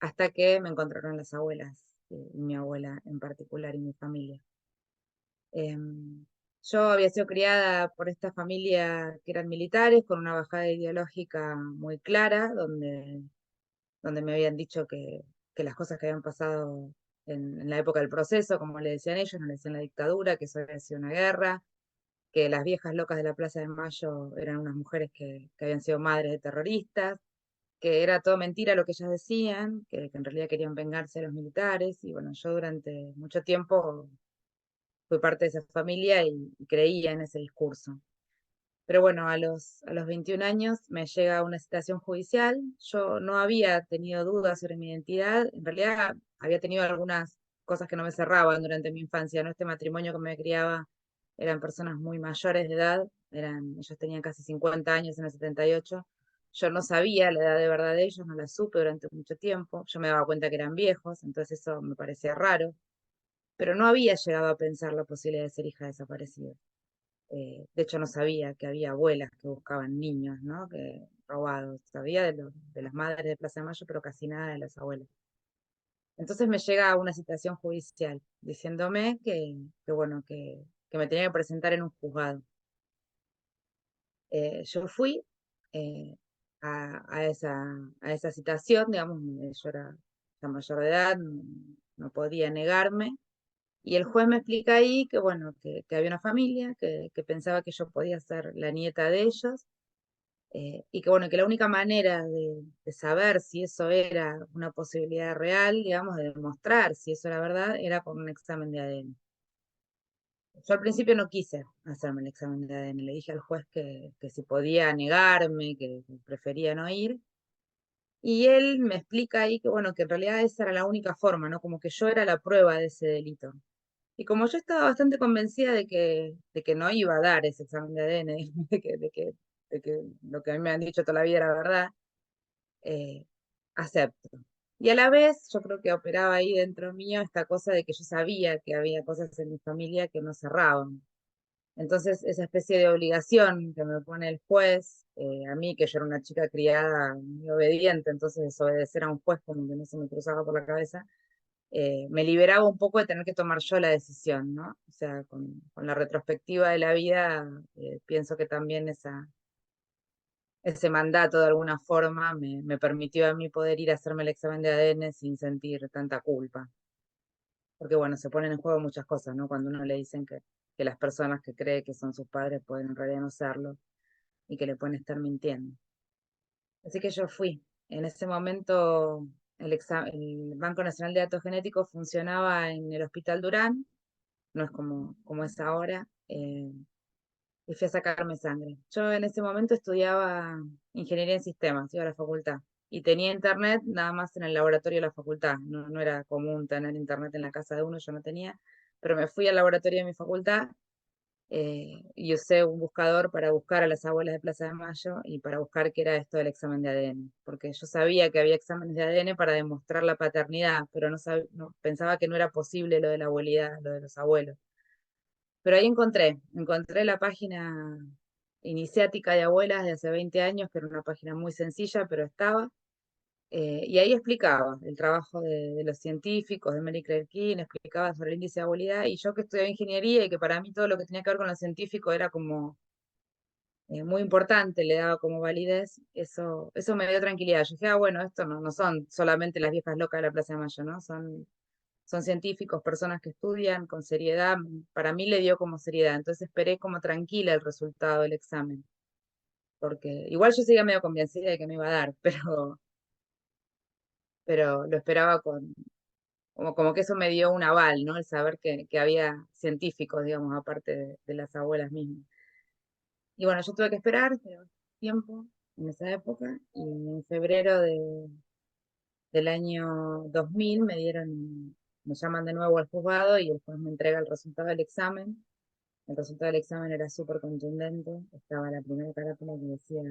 hasta que me encontraron las abuelas, y mi abuela en particular y mi familia. Yo había sido criada por esta familia que eran militares, con una bajada ideológica muy clara, donde me habían dicho que las cosas que habían pasado en la época del proceso, como le decían ellos, no le decían la dictadura, que eso había sido una guerra, que las viejas locas de la Plaza de Mayo eran unas mujeres que habían sido madres de terroristas, que era todo mentira lo que ellas decían, que en realidad querían vengarse de los militares, y bueno, yo durante mucho tiempo fui parte de esa familia y creía en ese discurso. Pero bueno, a los 21 años me llega una citación judicial. Yo no había tenido dudas sobre mi identidad. En realidad había tenido algunas cosas que no me cerraban durante mi infancia, ¿no? Este matrimonio que me criaba eran personas muy mayores de edad. Ellos tenían casi 50 años en el 78. Yo no sabía la edad de verdad de ellos, no la supe durante mucho tiempo. Yo me daba cuenta que eran viejos, entonces eso me parecía raro. Pero no había llegado a pensar la posibilidad de ser hija desaparecida. De hecho, no sabía que había abuelas que buscaban niños, ¿no? Que, robados. Sabía de las madres de Plaza de Mayo, pero casi nada de las abuelas. Entonces me llega una citación judicial diciéndome bueno, que me tenía que presentar en un juzgado. Yo fui eh, a esa citación, digamos, yo era ya mayor de edad, no podía negarme. Y el juez me explica ahí que, bueno, que había una familia, que pensaba que yo podía ser la nieta de ellos, y que, bueno, que la única manera de saber si eso era una posibilidad real, digamos, de demostrar si eso era verdad, era con un examen de ADN. Yo al principio no quise hacerme el examen de ADN, le dije al juez que si podía negarme, que prefería no ir, y él me explica ahí que, bueno, que en realidad esa era la única forma, ¿no? Como que yo era la prueba de ese delito. Y como yo estaba bastante convencida de que no iba a dar ese examen de ADN, de que lo que a mí me han dicho toda la vida era verdad, eh, acepto. Y a la vez yo creo que operaba ahí dentro mío esta cosa de que yo sabía que había cosas en mi familia que no cerraban. Entonces esa especie de obligación que me pone el juez, a mí que yo era una chica criada muy obediente, entonces desobedecer a un juez como que no se me cruzaba por la cabeza, me liberaba un poco de tener que tomar yo la decisión, ¿no? O sea, con la retrospectiva de la vida, pienso que también ese mandato de alguna forma me permitió a mí poder ir a hacerme el examen de ADN sin sentir tanta culpa. Porque bueno, se ponen en juego muchas cosas, ¿no? Cuando uno le dicen que las personas que cree que son sus padres pueden en realidad no serlo y que le pueden estar mintiendo. Así que yo fui. En ese momento el Banco Nacional de Datos Genéticos funcionaba en el Hospital Durán, no es como es ahora, y fui a sacarme sangre. Yo en ese momento estudiaba ingeniería en sistemas, iba a la facultad, y tenía internet nada más en el laboratorio de la facultad, no era común tener internet en la casa de uno, yo no tenía, pero me fui al laboratorio de mi facultad, y usé un buscador para buscar a las abuelas de Plaza de Mayo y para buscar qué era esto del examen de ADN, porque yo sabía que había exámenes de ADN para demostrar la paternidad, pero pensaba que no era posible lo de la abuelidad, lo de los abuelos. Pero ahí encontré la página iniciática de abuelas de hace 20 años, que era una página muy sencilla, pero estaba. Y ahí explicaba el trabajo de los científicos, de Mary Claire King, explicaba sobre el índice de abuelidad, y yo que estudiaba ingeniería y que para mí todo lo que tenía que ver con lo científico era como muy importante, le daba como validez, eso me dio tranquilidad. Yo dije, bueno, esto no son solamente las viejas locas de la Plaza de Mayo, ¿no? Son científicos, personas que estudian con seriedad. Para mí le dio como seriedad, entonces esperé como tranquila el resultado del examen, porque igual yo seguía medio convencida de que me iba a dar, pero lo esperaba como que eso me dio un aval, ¿no? El saber que había científicos, digamos, aparte de las abuelas mismas. Y bueno, yo tuve que esperar tiempo en esa época, y en febrero del año 2000 me llaman de nuevo al juzgado y el juez me entrega el resultado del examen. El resultado del examen era súper contundente. Estaba la primera carátula que decía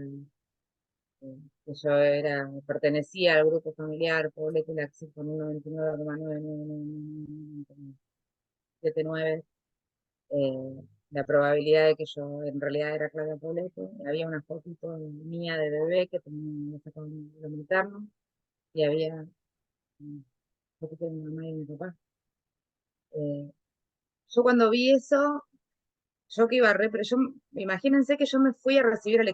que yo pertenecía al grupo familiar Poblete Laxi con un 99,99979. La probabilidad de que yo en realidad era Claudia Poblete. Había una fotito mía de bebé que tenía sacado en lo materno, y había una fotito de mi mamá y mi papá. Yo cuando vi eso, yo que iba pero imagínense que yo me fui a recibir el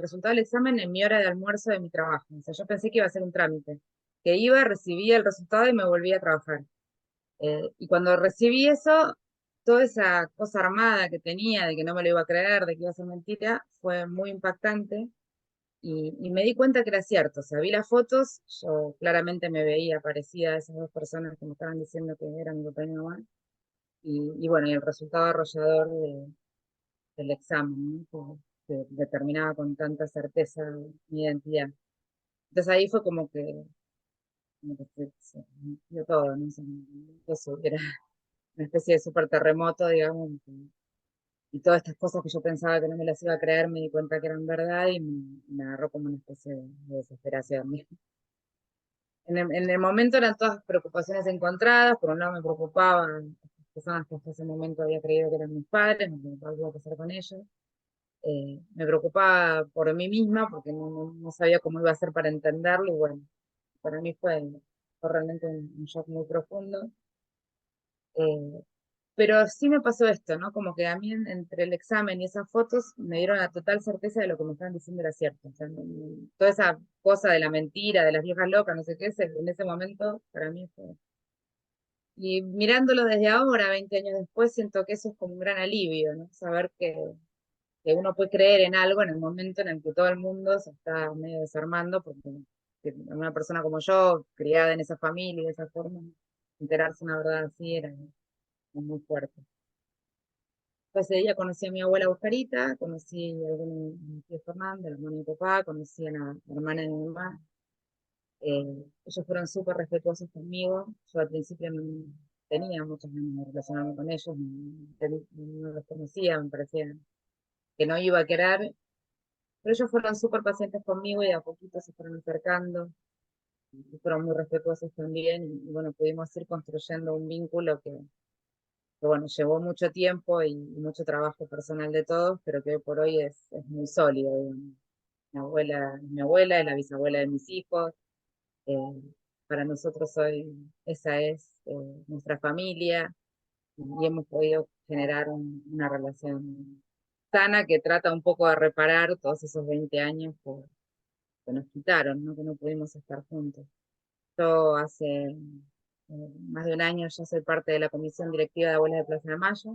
resultado del examen en mi hora de almuerzo de mi trabajo. O sea, yo pensé que iba a ser un trámite, que iba, recibía el resultado y me volvía a trabajar. Y cuando recibí eso, toda esa cosa armada que tenía de que no me lo iba a creer, de que iba a ser mentira, fue muy impactante. Y me di cuenta que era cierto, o sea, vi las fotos, yo claramente me veía parecida a esas dos personas que me estaban diciendo que eran mi papá y mi mamá, y bueno, y el resultado arrollador del examen, ¿no? Que determinaba con tanta certeza mi identidad. Entonces ahí fue como que se dio todo, ¿no? Eso era una especie de súper terremoto, digamos, y todas estas cosas que yo pensaba que no me las iba a creer, me di cuenta que eran verdad y me agarró como una especie de desesperación. En el momento eran todas preocupaciones encontradas, por un lado me preocupaban las personas que hasta ese momento había creído que eran mis padres, me preocupaba qué iba a pasar con ellos. Me preocupaba por mí misma porque no sabía cómo iba a hacer para entenderlo y bueno, para mí fue realmente un shock muy profundo. Eh, pero sí me pasó esto, ¿no? Como que a mí entre el examen y esas fotos me dieron la total certeza de lo que me estaban diciendo era cierto. O sea, toda esa cosa de la mentira, de las viejas locas, no sé qué, en ese momento para mí fue. Y mirándolo desde ahora, 20 años después, siento que eso es como un gran alivio, ¿no? Saber que uno puede creer en algo en el momento en el que todo el mundo se está medio desarmando, porque que una persona como yo, criada en esa familia, de esa forma, enterarse una verdad así era muy fuerte. Ese día conocí a mi abuela Oscarita, conocí a mi tío Fernando, el hermano de mi papá, conocí a la hermana de mi mamá. Ellos fueron súper respetuosos conmigo. Yo al principio no tenía muchas ganas de relacionarme con ellos, no los conocía, me parecía que no iba a querer, pero ellos fueron súper pacientes conmigo y de a poquito se fueron acercando, y fueron muy respetuosos también, y bueno, pudimos ir construyendo un vínculo que bueno, llevó mucho tiempo y mucho trabajo personal de todos, pero que hoy por hoy es muy sólido, digamos. Mi abuela es la bisabuela de mis hijos, eh, para nosotros hoy esa es nuestra familia, y hemos podido generar una relación sana que trata un poco de reparar todos esos 20 años que nos quitaron, ¿no? Que no pudimos estar juntos. Yo hace más de un año ya soy parte de la comisión directiva de Abuelas de Plaza de Mayo.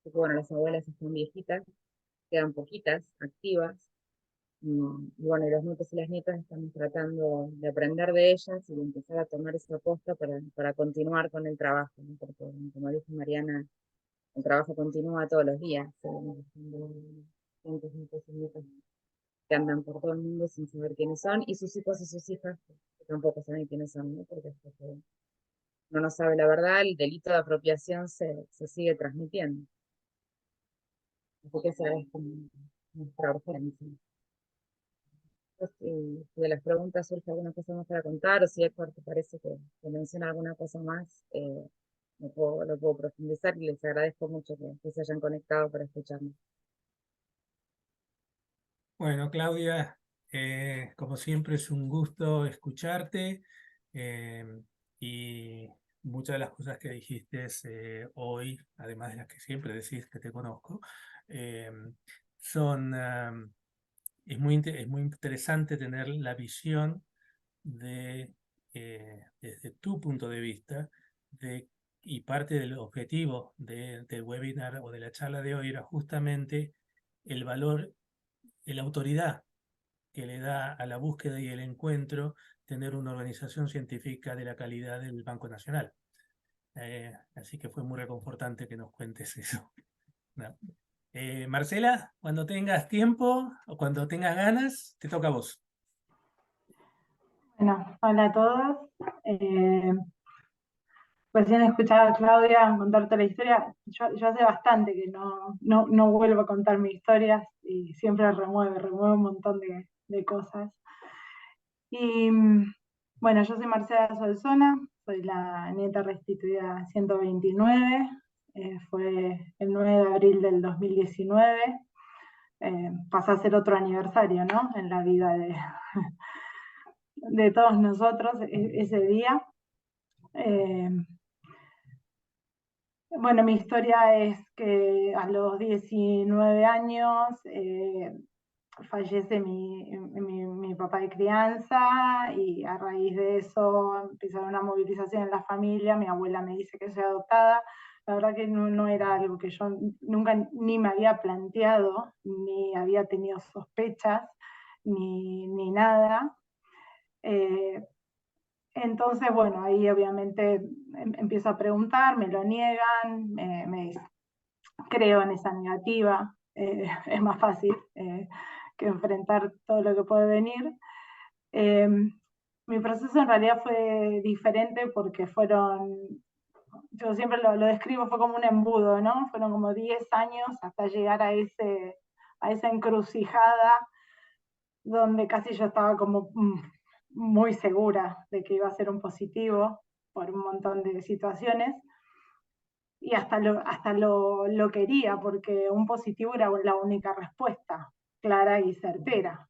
Así que, bueno, las abuelas están viejitas, quedan poquitas activas. Y bueno, y los nietos y las nietas estamos tratando de aprender de ellas y de empezar a tomar esa aposta para continuar con el trabajo, ¿no? Porque, como dijo Mariana, el trabajo continúa todos los días. Cientos, nietos y nietas que andan por todo el mundo sin saber quiénes son, y sus hijos y sus hijas que tampoco saben quiénes son, ¿no? Porque no nos sabe la verdad, el delito de apropiación se sigue transmitiendo. Así que esa es como nuestra urgencia. Si de las preguntas surge alguna cosa más para contar, o si Héctor te parece que menciona alguna cosa más, lo puedo profundizar y les agradezco mucho que se hayan conectado para escucharme. Bueno, Claudia, como siempre es un gusto escucharte, y muchas de las cosas que dijiste hoy, además de las que siempre decís que te conozco, eh, son, es muy interesante tener la visión desde tu punto de vista, y parte del objetivo del webinar o de la charla de hoy era justamente el valor, la autoridad que le da a la búsqueda y el encuentro tener una organización científica de la calidad del Banco Nacional. Así que fue muy reconfortante que nos cuentes eso. ¿No? Marcela, cuando tengas tiempo o cuando tengas ganas, te toca a vos. Bueno, hola a todos. Recién escuchaba a Claudia contarte la historia. Yo hace bastante que no vuelvo a contar mis historias y siempre remueve un montón de cosas. Y bueno, yo soy Marcela Solsona, soy la nieta restituida 129. Fue el 9 de abril del 2019. Pasa a ser otro aniversario, ¿no? En la vida de todos nosotros ese día. Bueno, mi historia es que a los 19 años fallece mi papá de crianza, y a raíz de eso empieza una movilización en la familia. Mi abuela me dice que soy adoptada. La verdad que no era algo que yo nunca ni me había planteado, ni había tenido sospechas. ni nada. Entonces, bueno, ahí obviamente empiezo a preguntar, me lo niegan, me creo en esa negativa, es más fácil que enfrentar todo lo que puede venir. Mi proceso en realidad fue diferente porque yo siempre lo describo, fue como un embudo, ¿no? Fueron como 10 años hasta llegar a esa encrucijada donde casi yo estaba como muy segura de que iba a ser un positivo por un montón de situaciones, y hasta lo quería, porque un positivo era la única respuesta clara y certera.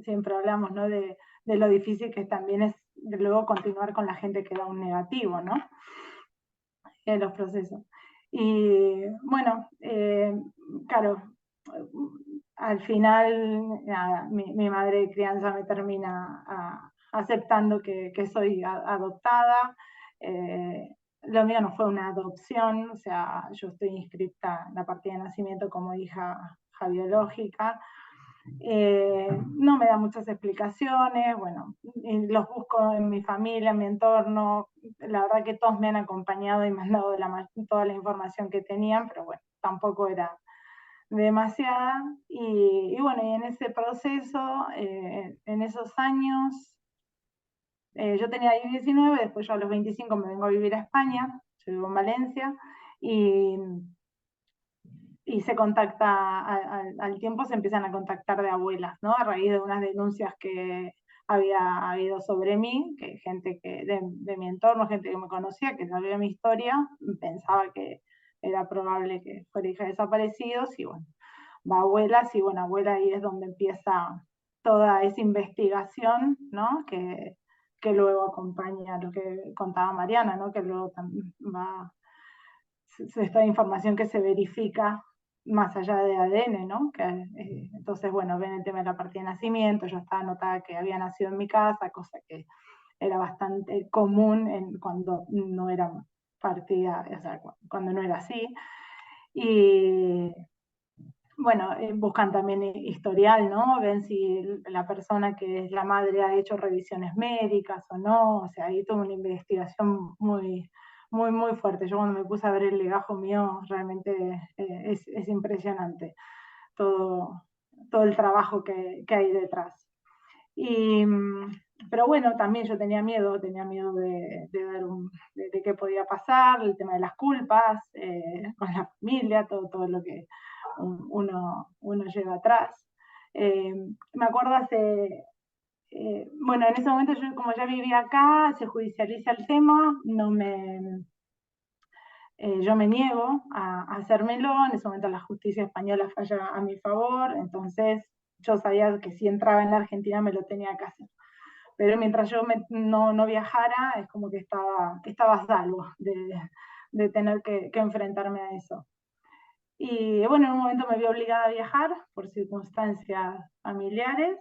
Siempre hablamos, ¿no?, de lo difícil que también es luego continuar con la gente que da un negativo, ¿no?, en los procesos. Y bueno, claro, al final nada, mi madre de crianza me termina aceptando que soy adoptada. Lo mío no fue una adopción, o sea, yo estoy inscrita en la partida de nacimiento como hija biológica. No me da muchas explicaciones, bueno, los busco en mi familia, en mi entorno, la verdad que todos me han acompañado y me han dado toda la información que tenían, pero bueno, tampoco era demasiada. Y bueno, y en ese proceso, en esos años, yo tenía ahí 19, después yo a los 25 me vengo a vivir a España, yo vivo en Valencia, y se contacta, al tiempo se empiezan a contactar de abuelas, ¿no? A raíz de unas denuncias que había habido sobre mí, que gente de mi entorno, gente que me conocía, que sabía mi historia, pensaba que era probable que fuera hija de desaparecidos, y bueno, va a abuelas, y bueno, abuela ahí es donde empieza toda esa investigación, ¿no? Que luego acompaña lo que contaba Mariana, ¿no? Que luego también esta información que se verifica más allá de ADN, ¿no? Entonces, bueno, ven el tema de la partida de nacimiento, yo estaba anotada que había nacido en mi casa, cosa que era bastante común cuando no era partida, o sea, cuando no era así. Y bueno, buscan también historial, ¿no? Ven si la persona que es la madre ha hecho revisiones médicas o no, o sea, ahí toda una investigación muy fuerte. Yo cuando me puse a ver el legajo mío, realmente es impresionante todo el trabajo que hay detrás. Pero bueno, también yo tenía miedo de qué podía pasar, el tema de las culpas, con la familia, todo lo que uno lleva atrás. Me acuerdo bueno, en ese momento yo, como ya vivía acá, se judicializa el tema, yo me niego a hacérmelo, en ese momento la justicia española falla a mi favor, entonces yo sabía que si entraba en la Argentina me lo tenía que hacer. Pero mientras yo no viajara, es como que estaba a salvo de tener que enfrentarme a eso. Y bueno, en un momento me vi obligada a viajar por circunstancias familiares,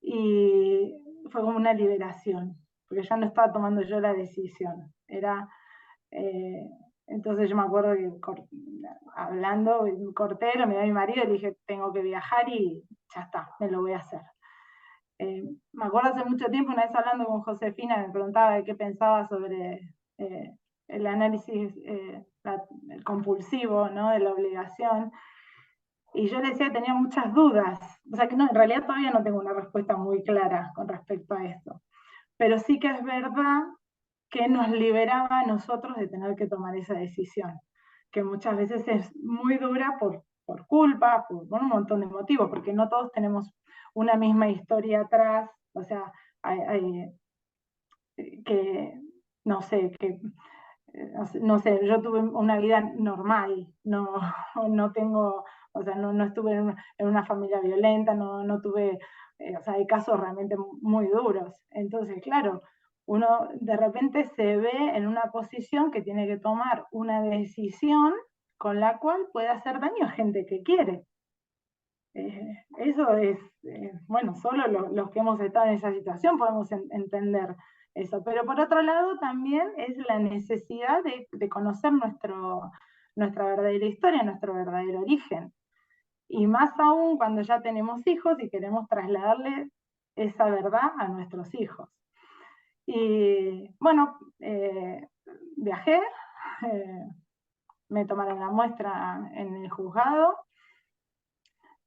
y fue como una liberación, porque ya no estaba tomando yo la decisión. Entonces yo me acuerdo que hablando, corté, lo miré a mi marido y le dije, tengo que viajar y ya está, me lo voy a hacer. Me acuerdo hace mucho tiempo, una vez hablando con Josefina, me preguntaba de qué pensaba sobre el análisis el compulsivo, ¿no?, de la obligación, y yo le decía que tenía muchas dudas, o sea que no, en realidad todavía no tengo una respuesta muy clara con respecto a esto, pero sí que es verdad que nos liberaba a nosotros de tener que tomar esa decisión, que muchas veces es muy dura por culpa, por un montón de motivos, porque no todos tenemos una misma historia atrás, o sea, hay que, no sé, yo tuve una vida normal, no tengo, o sea, no estuve en una familia violenta, no tuve, o sea, hay casos realmente muy duros. Entonces, claro, uno de repente se ve en una posición que tiene que tomar una decisión con la cual puede hacer daño a gente que quiere. Eso es, bueno, solo los que hemos estado en esa situación podemos entender eso. Pero por otro lado también es la necesidad de conocer nuestra verdadera historia, nuestro verdadero origen. y más aún cuando ya tenemos hijos y queremos trasladarle esa verdad a nuestros hijos. Y bueno, viajé, me tomaron la muestra en el juzgado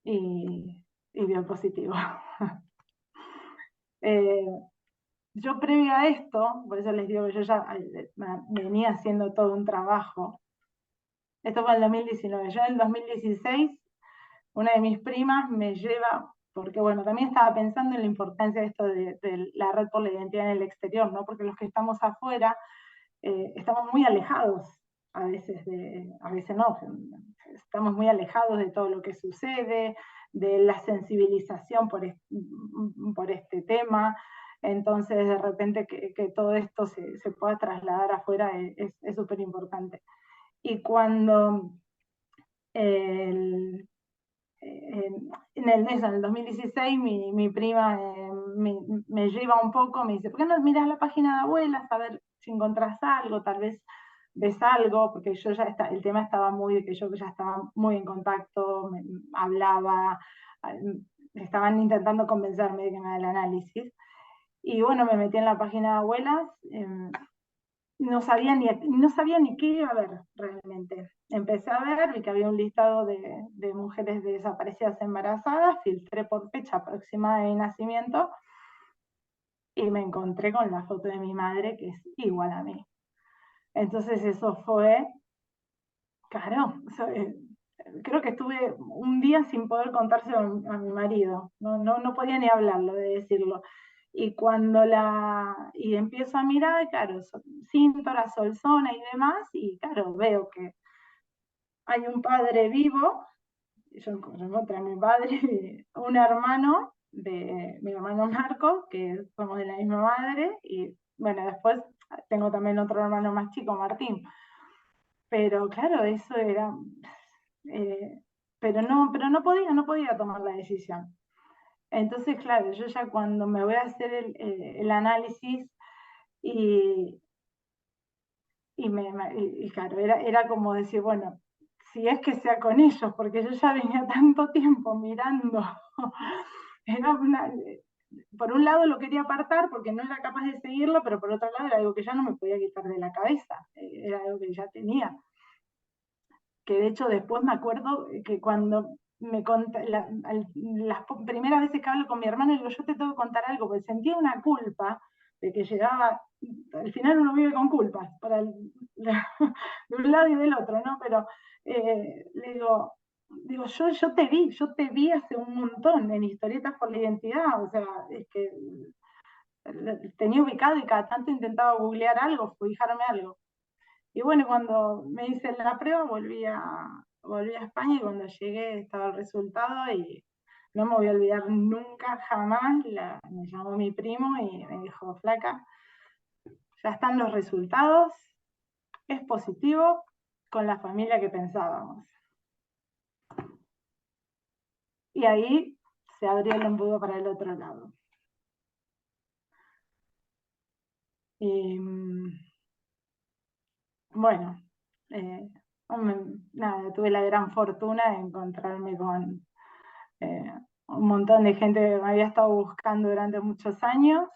y dio positivo. Yo previo a esto, por eso les digo que yo ya venía haciendo todo un trabajo. Esto fue en el 2019. Yo en el 2016, una de mis primas me lleva, porque bueno, también estaba pensando en la importancia de esto de la red por la identidad en el exterior, ¿no? Porque los que estamos afuera estamos muy alejados, a veces no, estamos muy alejados de todo lo que sucede, de la sensibilización por este tema. Entonces, de repente, que todo esto se pueda trasladar afuera es súper importante. Y cuando en el 2016 mi prima me lleva un poco, me dice, ¿por qué no miras la página de abuelas a ver si encontrás algo, tal vez ves algo? Porque yo ya el tema estaba que yo ya estaba muy en contacto, hablaba, estaban intentando convencerme de que me haga el análisis. Y bueno, me metí en la página de abuelas, no sabía ni qué iba a ver realmente. Empecé a ver, vi que había un listado de mujeres desaparecidas embarazadas, filtré por fecha aproximada de nacimiento y me encontré con la foto de mi madre, que es igual a mí. Entonces eso fue, claro, creo que estuve un día sin poder contárselo a mi marido, no podía ni hablarlo, de decirlo. Y cuando y empiezo a mirar, claro, Cíntora, Solsona y demás, y claro, veo que hay un padre vivo, yo encontré a mi padre, un hermano de mi hermano Marco, que somos de la misma madre, y bueno, después tengo también otro hermano más chico, Martín. Pero claro, eso era... pero no podía tomar la decisión. Entonces, claro, yo ya cuando me voy a hacer el análisis y claro, era como decir, bueno, si es que sea con ellos, porque yo ya venía tanto tiempo mirando, por un lado lo quería apartar porque no era capaz de seguirlo, pero por otro lado era algo que ya no me podía quitar de la cabeza, era algo que ya tenía. Que de hecho después me acuerdo que cuando me las primeras veces que hablo con mi hermano, digo, yo te tengo que contar algo, porque sentía una culpa de que llegaba, al final uno vive con culpas, de un lado y del otro, ¿no? Pero le digo, yo te vi hace un montón en Historietas por la Identidad, o sea, es que tenía ubicado y cada tanto intentaba googlear algo, fijarme algo. Y bueno, cuando me hice la prueba volví a España y cuando llegué estaba el resultado y no me voy a olvidar nunca, jamás, me llamó mi primo y me dijo, flaca, ya están los resultados, es positivo con la familia que pensábamos. Y ahí se abrió el embudo para el otro lado. Y bueno, nada, tuve la gran fortuna de encontrarme con un montón de gente que me había estado buscando durante muchos años,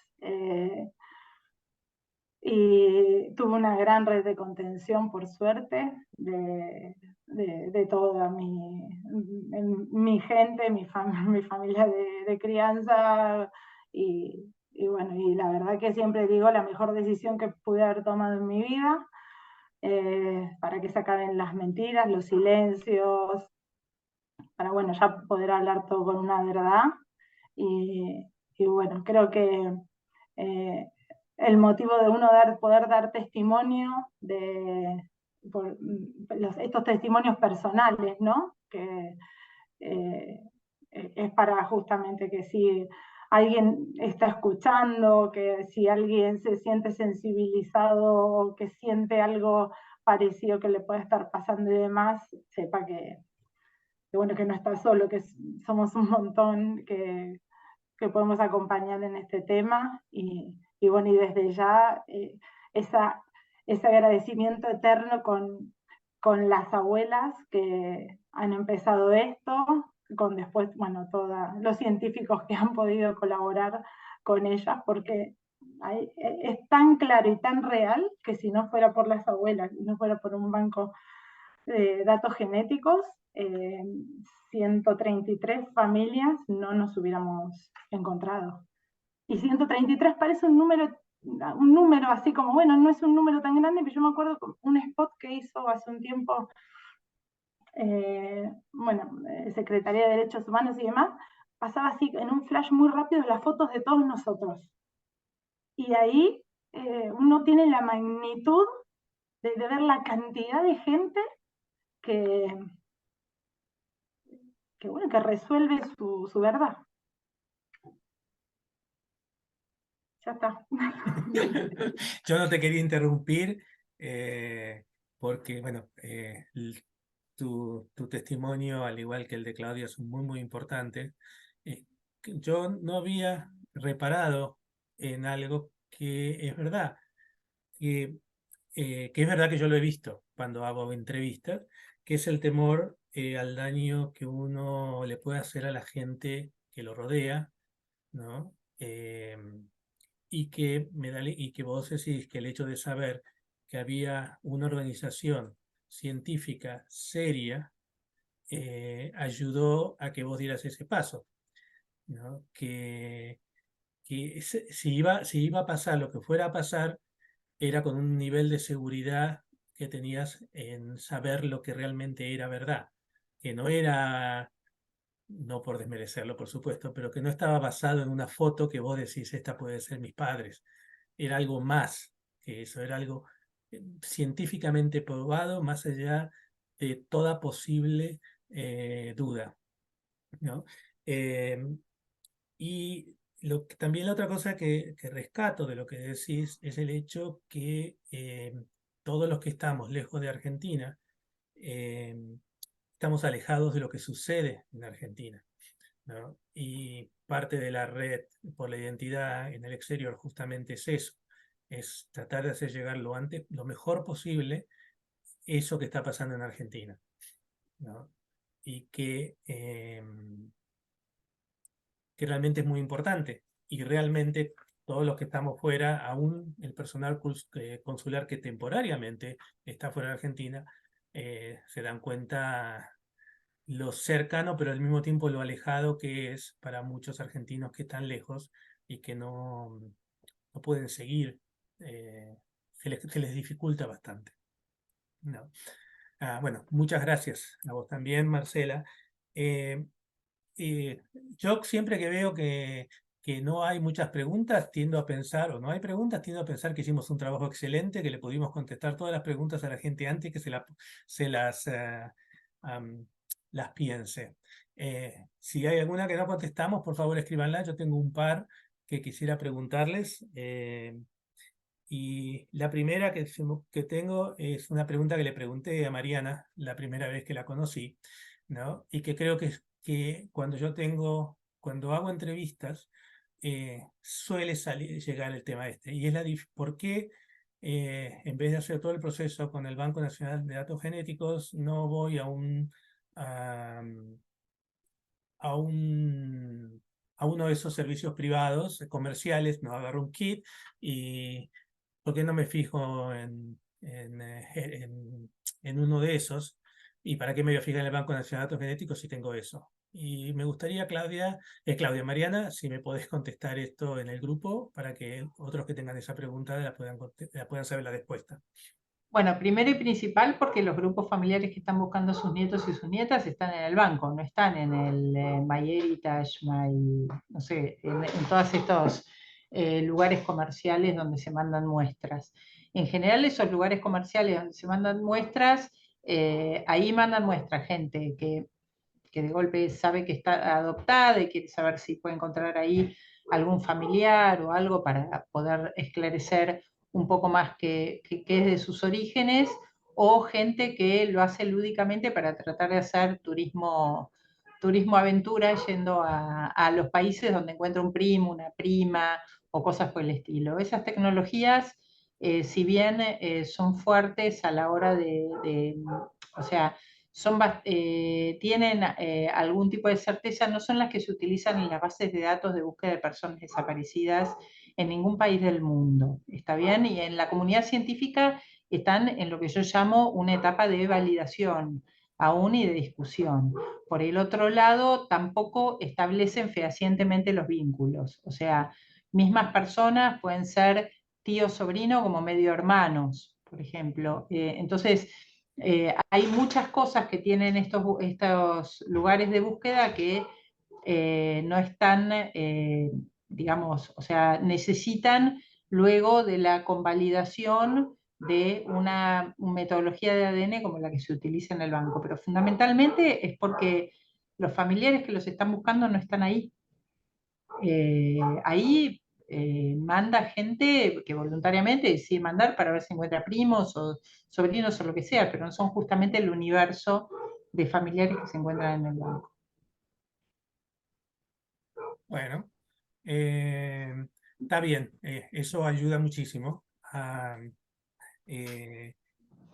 y tuve una gran red de contención, por suerte, de toda mi gente, mi familia de crianza, y bueno, y la verdad que siempre digo la mejor decisión que pude haber tomado en mi vida, para que se acaben las mentiras, los silencios, para bueno, ya poder hablar todo con una verdad. Y bueno, creo que el motivo de uno poder dar testimonio estos testimonios personales, ¿no? Que es para justamente que si alguien está escuchando, que si alguien se siente sensibilizado o que siente algo parecido que le puede estar pasando y demás, sepa que bueno, que no está solo, que somos un montón que podemos acompañar en este tema, y bueno, y desde ya ese agradecimiento eterno con las abuelas que han empezado esto, con después, bueno, todos los científicos que han podido colaborar con ellas, porque es tan claro y tan real que si no fuera por las abuelas y no fuera por un banco de datos genéticos, 133 familias no nos hubiéramos encontrado. Y 133 parece un número así como, bueno, no es un número tan grande, pero yo me acuerdo un spot que hizo hace un tiempo, Secretaría de Derechos Humanos y demás, pasaba así en un flash muy rápido las fotos de todos nosotros. Y ahí uno tiene la magnitud de ver la cantidad de gente que resuelve su verdad. Ya está. Yo no te quería interrumpir porque, bueno, tu testimonio, al igual que el de Claudia, son muy, muy importantes. Yo no había reparado en algo que es verdad, que es verdad que yo lo he visto cuando hago entrevistas, que es el temor al daño que uno le puede hacer a la gente que lo rodea, ¿no? Y que vos decís que el hecho de saber que había una organización científica seria ayudó a que vos dieras ese paso, ¿no? Si iba a pasar lo que fuera a pasar, era con un nivel de seguridad que tenías en saber lo que realmente era verdad, que no era, no por desmerecerlo, por supuesto, pero que no estaba basado en una foto que vos decís, esta puede ser mis padres. Era algo más que eso, era algo científicamente probado más allá de toda posible duda, ¿no? Y también la otra cosa que rescato de lo que decís es el hecho que todos los que estamos lejos de Argentina estamos alejados de lo que sucede en Argentina, ¿no? Y parte de la red por la identidad en el exterior justamente es eso, es tratar de hacer llegar lo mejor posible eso que está pasando en Argentina, ¿no? Y que realmente es muy importante. Y realmente todos los que estamos fuera, aún el personal consular que temporariamente está fuera de Argentina, se dan cuenta lo cercano, pero al mismo tiempo lo alejado que es para muchos argentinos que están lejos y que no pueden seguir. Se les dificulta bastante, ¿no? Bueno, muchas gracias a vos también, Marcela. Yo siempre que veo que no hay muchas preguntas, tiendo a pensar, o no hay preguntas, tiendo a pensar que hicimos un trabajo excelente, que le pudimos contestar todas las preguntas a la gente antes que se las piense. Si hay alguna que no contestamos, por favor escríbanla. Yo tengo un par que quisiera preguntarles. Y la primera que tengo es una pregunta que le pregunté a Mariana la primera vez que la conocí, ¿no? Y que creo que cuando hago entrevistas, suele llegar el tema este. Y es ¿por qué en vez de hacer todo el proceso con el Banco Nacional de Datos Genéticos, no voy a uno de esos servicios privados, comerciales, no agarro un kit y ¿por qué no me fijo en uno de esos? ¿Y para qué me voy a fijar en el Banco Nacional de Datos Genéticos si tengo eso? Y me gustaría, Claudia, Mariana, si me podés contestar esto en el grupo para que otros que tengan esa pregunta la puedan saber la respuesta. Bueno, primero y principal porque los grupos familiares que están buscando a sus nietos y sus nietas están en el banco, no están en el MyHeritage, no sé, en todos estos lugares comerciales donde se mandan muestras. En general esos lugares comerciales donde se mandan muestras, ahí mandan muestras gente que de golpe sabe que está adoptada y quiere saber si puede encontrar ahí algún familiar o algo para poder esclarecer un poco más qué es de sus orígenes, o gente que lo hace lúdicamente para tratar de hacer turismo aventura yendo a los países donde encuentra un primo, una prima o cosas por el estilo. Esas tecnologías, si bien son fuertes a la hora o sea, tienen algún tipo de certeza, no son las que se utilizan en las bases de datos de búsqueda de personas desaparecidas en ningún país del mundo. ¿Está bien? Y en la comunidad científica están en lo que yo llamo una etapa de validación aún y de discusión. Por el otro lado, tampoco establecen fehacientemente los vínculos. O sea, mismas personas pueden ser tío sobrino como medio hermanos, por ejemplo. Entonces, hay muchas cosas que tienen estos lugares de búsqueda que no están, digamos, o sea, necesitan luego de la convalidación de una metodología de ADN como la que se utiliza en el banco, pero fundamentalmente es porque los familiares que los están buscando no están ahí. Ahí manda gente que voluntariamente decide mandar para ver si encuentra primos o sobrinos o lo que sea, pero no son justamente el universo de familiares que se encuentran en el banco. Bueno, está bien, eso ayuda muchísimo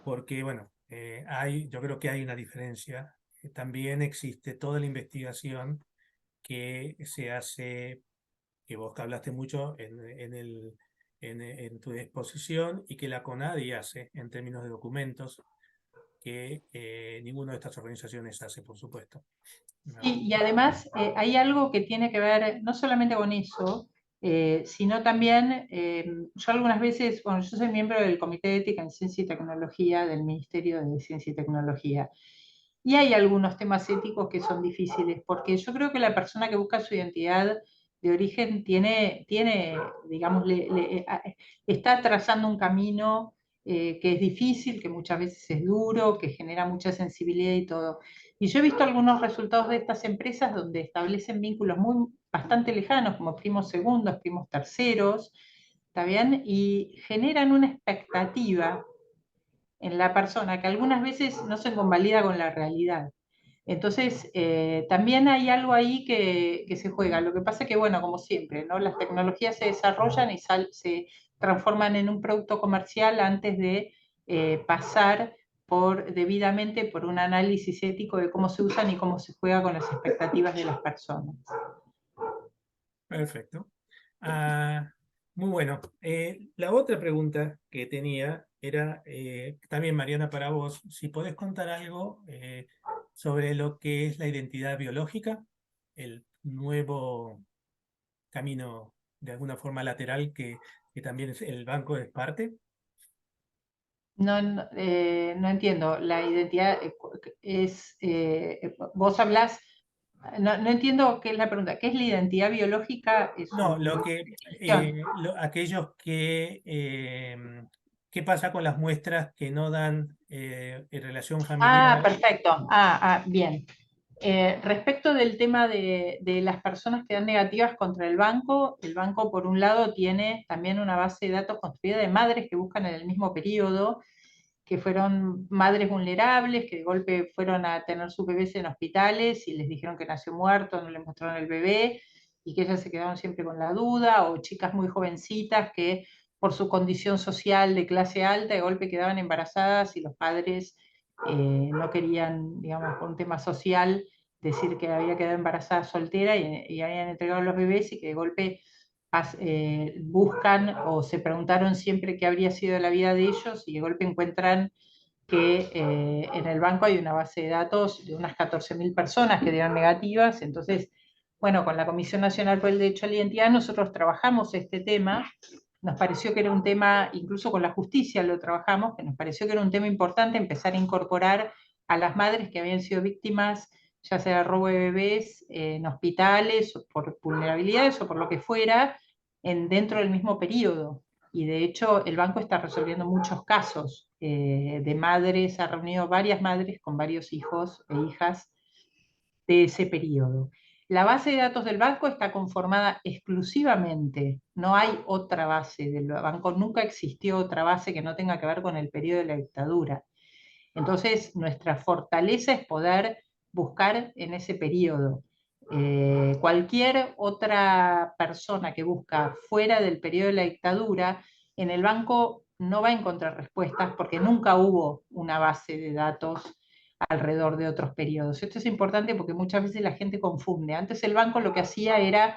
porque, bueno, yo creo que hay una diferencia. También existe toda la investigación que se hace, que vos que hablaste mucho en tu exposición y que la CONADI hace en términos de documentos, que ninguna de estas organizaciones hace, por supuesto. ¿No? Y además hay algo que tiene que ver no solamente con eso, sino también, yo algunas veces, bueno, yo soy miembro del Comité de Ética en Ciencia y Tecnología del Ministerio de Ciencia y Tecnología. Y hay algunos temas éticos que son difíciles, porque yo creo que la persona que busca su identidad de origen digamos, está trazando un camino que es difícil, que muchas veces es duro, que genera mucha sensibilidad y todo. Y yo he visto algunos resultados de estas empresas donde establecen vínculos bastante lejanos, como primos segundos, primos terceros, ¿está bien? Y generan una expectativa en la persona que algunas veces no se convalida con la realidad. Entonces, también hay algo ahí que se juega. Lo que pasa es que, bueno, como siempre, ¿no? Las tecnologías se desarrollan y se transforman en un producto comercial antes de pasar debidamente por un análisis ético de cómo se usan y cómo se juega con las expectativas de las personas. Perfecto. Muy bueno. La otra pregunta que tenía era también, Mariana, para vos, si podés contar algo sobre lo que es la identidad biológica, el nuevo camino de alguna forma lateral que también el banco es parte. No entiendo. La identidad vos hablás, no entiendo qué es la pregunta. ¿Qué es la identidad biológica? No, aquellos ¿qué pasa con las muestras que no dan en relación familiar? Perfecto. Bien. Respecto del tema de las personas que dan negativas contra el banco por un lado tiene también una base de datos construida de madres que buscan en el mismo periodo, que fueron madres vulnerables, que de golpe fueron a tener sus bebés en hospitales y les dijeron que nació muerto, no le mostraron el bebé, y que ellas se quedaron siempre con la duda, o chicas muy jovencitas que por su condición social de clase alta de golpe quedaban embarazadas y los padres no querían, digamos, por un tema social, decir que había quedado embarazada soltera y habían entregado los bebés y que de golpe buscan o se preguntaron siempre qué habría sido de la vida de ellos y de golpe encuentran que en el banco hay una base de datos de unas 14.000 personas que dieron negativas. Entonces, bueno, con la Comisión Nacional por el Derecho a la Identidad nosotros trabajamos este tema. Nos pareció que era un tema, incluso con la justicia lo trabajamos, que nos pareció que era un tema importante empezar a incorporar a las madres que habían sido víctimas, ya sea de robo de bebés en hospitales, o por vulnerabilidades o por lo que fuera, dentro del mismo periodo. Y de hecho el banco está resolviendo muchos casos de madres, ha reunido varias madres con varios hijos e hijas de ese periodo. La base de datos del banco está conformada exclusivamente, no hay otra base del banco, nunca existió otra base que no tenga que ver con el periodo de la dictadura. Entonces, nuestra fortaleza es poder buscar en ese periodo. Cualquier otra persona que busca fuera del periodo de la dictadura, en el banco no va a encontrar respuestas porque nunca hubo una base de datos alrededor de otros periodos. Esto es importante porque muchas veces la gente confunde. Antes el banco lo que hacía era,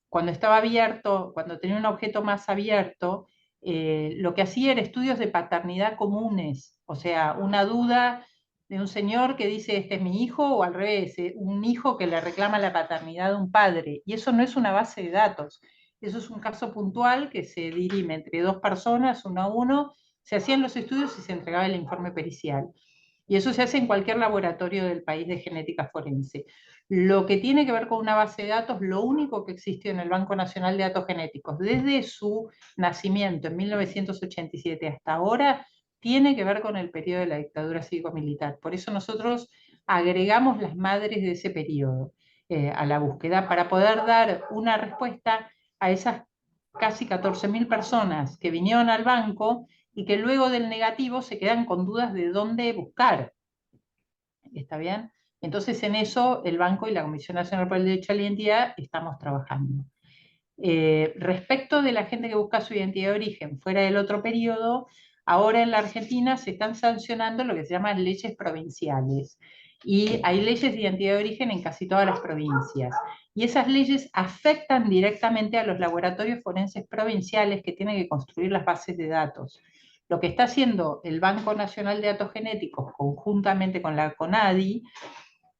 cuando estaba abierto, cuando tenía un objeto más abierto, lo que hacía era estudios de paternidad comunes, o sea, una duda de un señor que dice este es mi hijo, o al revés, un hijo que le reclama la paternidad de un padre, y eso no es una base de datos, eso es un caso puntual que se dirime entre dos personas, uno a uno, se hacían los estudios y se entregaba el informe pericial. Y eso se hace en cualquier laboratorio del país de genética forense. Lo que tiene que ver con una base de datos, lo único que existió en el Banco Nacional de Datos Genéticos desde su nacimiento en 1987 hasta ahora, tiene que ver con el periodo de la dictadura cívico-militar. Por eso nosotros agregamos las madres de ese periodo a la búsqueda para poder dar una respuesta a esas casi 14.000 personas que vinieron al banco y que luego del negativo se quedan con dudas de dónde buscar. ¿Está bien? Entonces en eso el banco y la Comisión Nacional por el Derecho a la Identidad estamos trabajando. Respecto de la gente que busca su identidad de origen fuera del otro periodo, ahora en la Argentina se están sancionando lo que se llaman leyes provinciales. Y hay leyes de identidad de origen en casi todas las provincias. Y esas leyes afectan directamente a los laboratorios forenses provinciales que tienen que construir las bases de datos. Lo que está haciendo el Banco Nacional de Datos Genéticos, conjuntamente con la CONADI,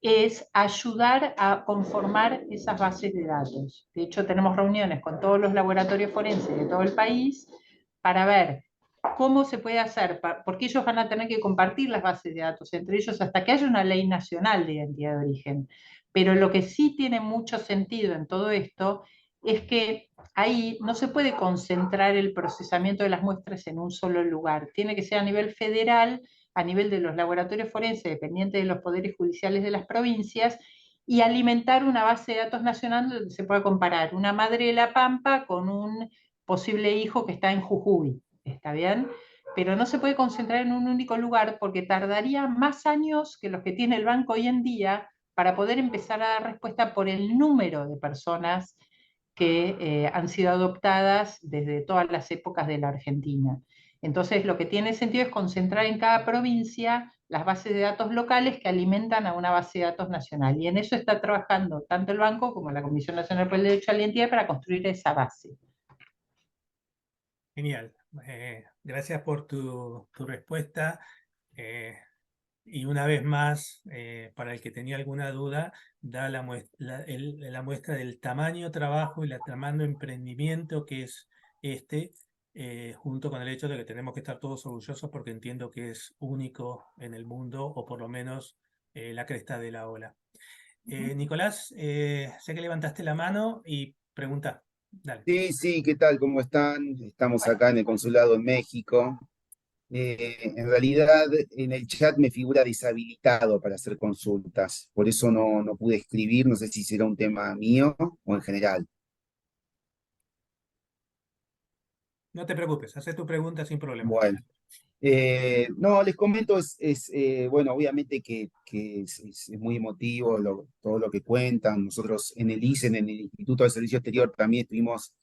es ayudar a conformar esas bases de datos. De hecho, tenemos reuniones con todos los laboratorios forenses de todo el país para ver cómo se puede hacer, porque ellos van a tener que compartir las bases de datos entre ellos hasta que haya una ley nacional de identidad de origen. Pero lo que sí tiene mucho sentido en todo esto es que ahí no se puede concentrar el procesamiento de las muestras en un solo lugar. Tiene que ser a nivel federal, a nivel de los laboratorios forenses, dependientes de los poderes judiciales de las provincias, y alimentar una base de datos nacional donde se pueda comparar una madre de La Pampa con un posible hijo que está en Jujuy. ¿Está bien? Pero no se puede concentrar en un único lugar porque tardaría más años que los que tiene el banco hoy en día para poder empezar a dar respuesta por el número de personas que han sido adoptadas desde todas las épocas de la Argentina. Entonces, lo que tiene sentido es concentrar en cada provincia las bases de datos locales que alimentan a una base de datos nacional. Y en eso está trabajando tanto el banco como la Comisión Nacional por el Derecho a la Identidad para construir esa base. Genial. Gracias por tu respuesta. Y una vez más, para el que tenía alguna duda, da la muestra del tamaño trabajo y el tamaño emprendimiento que es junto con el hecho de que tenemos que estar todos orgullosos porque entiendo que es único en el mundo, o por lo menos la cresta de la ola. Nicolás, sé que levantaste la mano y pregunta. Dale. Sí, ¿qué tal? ¿Cómo están? Estamos acá en el consulado en México. En realidad, en el chat me figura deshabilitado para hacer consultas, por eso no pude escribir, no sé si será un tema mío o en general. No te preocupes, haz tu pregunta sin problema. Bueno, no, les comento, bueno, obviamente que es muy emotivo todo lo que cuentan. Nosotros en el ISEN, en el Instituto de Servicio Exterior, también tuvimos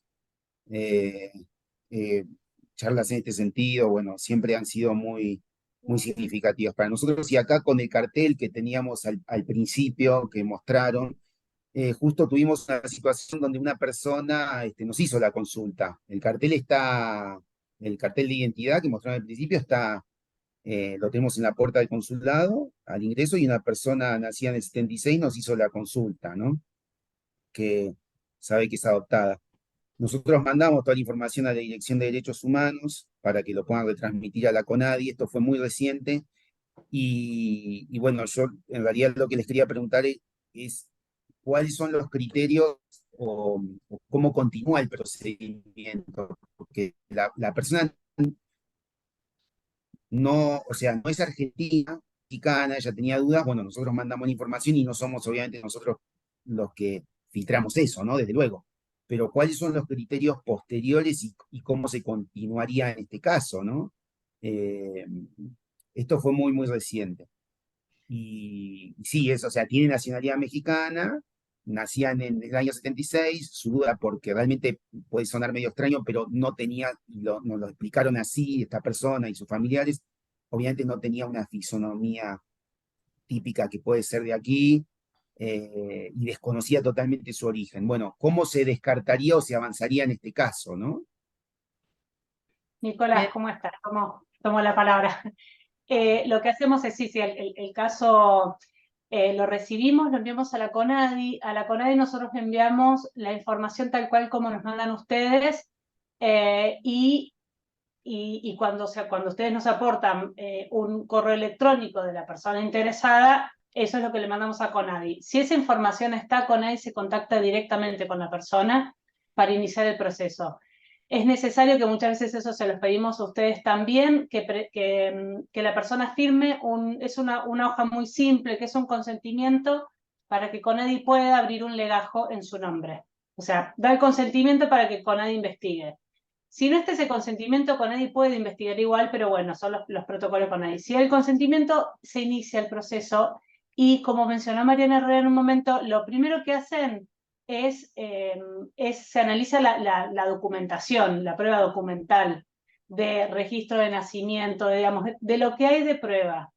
charlas en este sentido. Bueno, siempre han sido muy significativas para nosotros. Y acá con el cartel que teníamos al principio, que mostraron, justo tuvimos una situación donde una persona nos hizo la consulta. El cartel de identidad que mostraron al principio lo tenemos en la puerta del consulado, al ingreso, y una persona nacida en el 76 nos hizo la consulta, ¿no? Que sabe que es adoptada. Nosotros mandamos toda la información a la Dirección de Derechos Humanos para que lo puedan retransmitir a la CONADI. Esto fue muy reciente. Y bueno, yo en realidad lo que les quería preguntar es cuáles son los criterios o cómo continúa el procedimiento. Porque la persona no es argentina, mexicana, ella tenía dudas. Bueno, nosotros mandamos la información y no somos obviamente nosotros los que filtramos eso, ¿no? Desde luego. Pero ¿cuáles son los criterios posteriores y cómo se continuaría en este caso, ¿no? Esto fue muy reciente. Y sí, o sea, tiene nacionalidad mexicana, nacían en el año 76, su duda, porque realmente puede sonar medio extraño, pero no tenía, nos lo explicaron así, esta persona y sus familiares, obviamente no tenía una fisonomía típica que puede ser de aquí, y desconocía totalmente su origen. Bueno, ¿cómo se descartaría o se avanzaría en este caso, no? Nicolás, ¿cómo estás? Tomo la palabra. Lo que hacemos es, sí, el caso lo recibimos, lo enviamos a la CONADI. A la CONADI nosotros le enviamos la información tal cual como nos mandan ustedes, y cuando ustedes nos aportan un correo electrónico de la persona interesada, eso es lo que le mandamos a CONADI. Si esa información está, CONADI se contacta directamente con la persona para iniciar el proceso. Es necesario que muchas veces eso se los pedimos a ustedes también, que la persona firme, es una hoja muy simple, que es un consentimiento para que CONADI pueda abrir un legajo en su nombre. O sea, da el consentimiento para que CONADI investigue. Si no está ese consentimiento, CONADI puede investigar igual, pero bueno, son los protocolos CONADI. Si hay el consentimiento, se inicia el proceso y, como mencionó Mariana Herrera en un momento, lo primero que hacen se analiza la documentación, la prueba documental de registro de nacimiento, digamos, de lo que hay de prueba.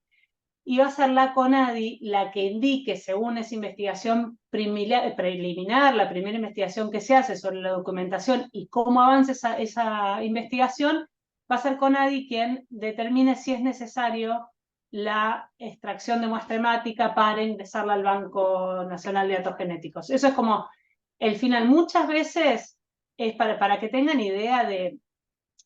Y va a ser la CONADI la que indique, según esa investigación preliminar, la primera investigación que se hace sobre la documentación y cómo avanza esa investigación, va a ser CONADI quien determine si es necesario la extracción de muestra hemática para ingresarla al Banco Nacional de Datos Genéticos. Eso es como el final. Muchas veces, es para que tengan idea de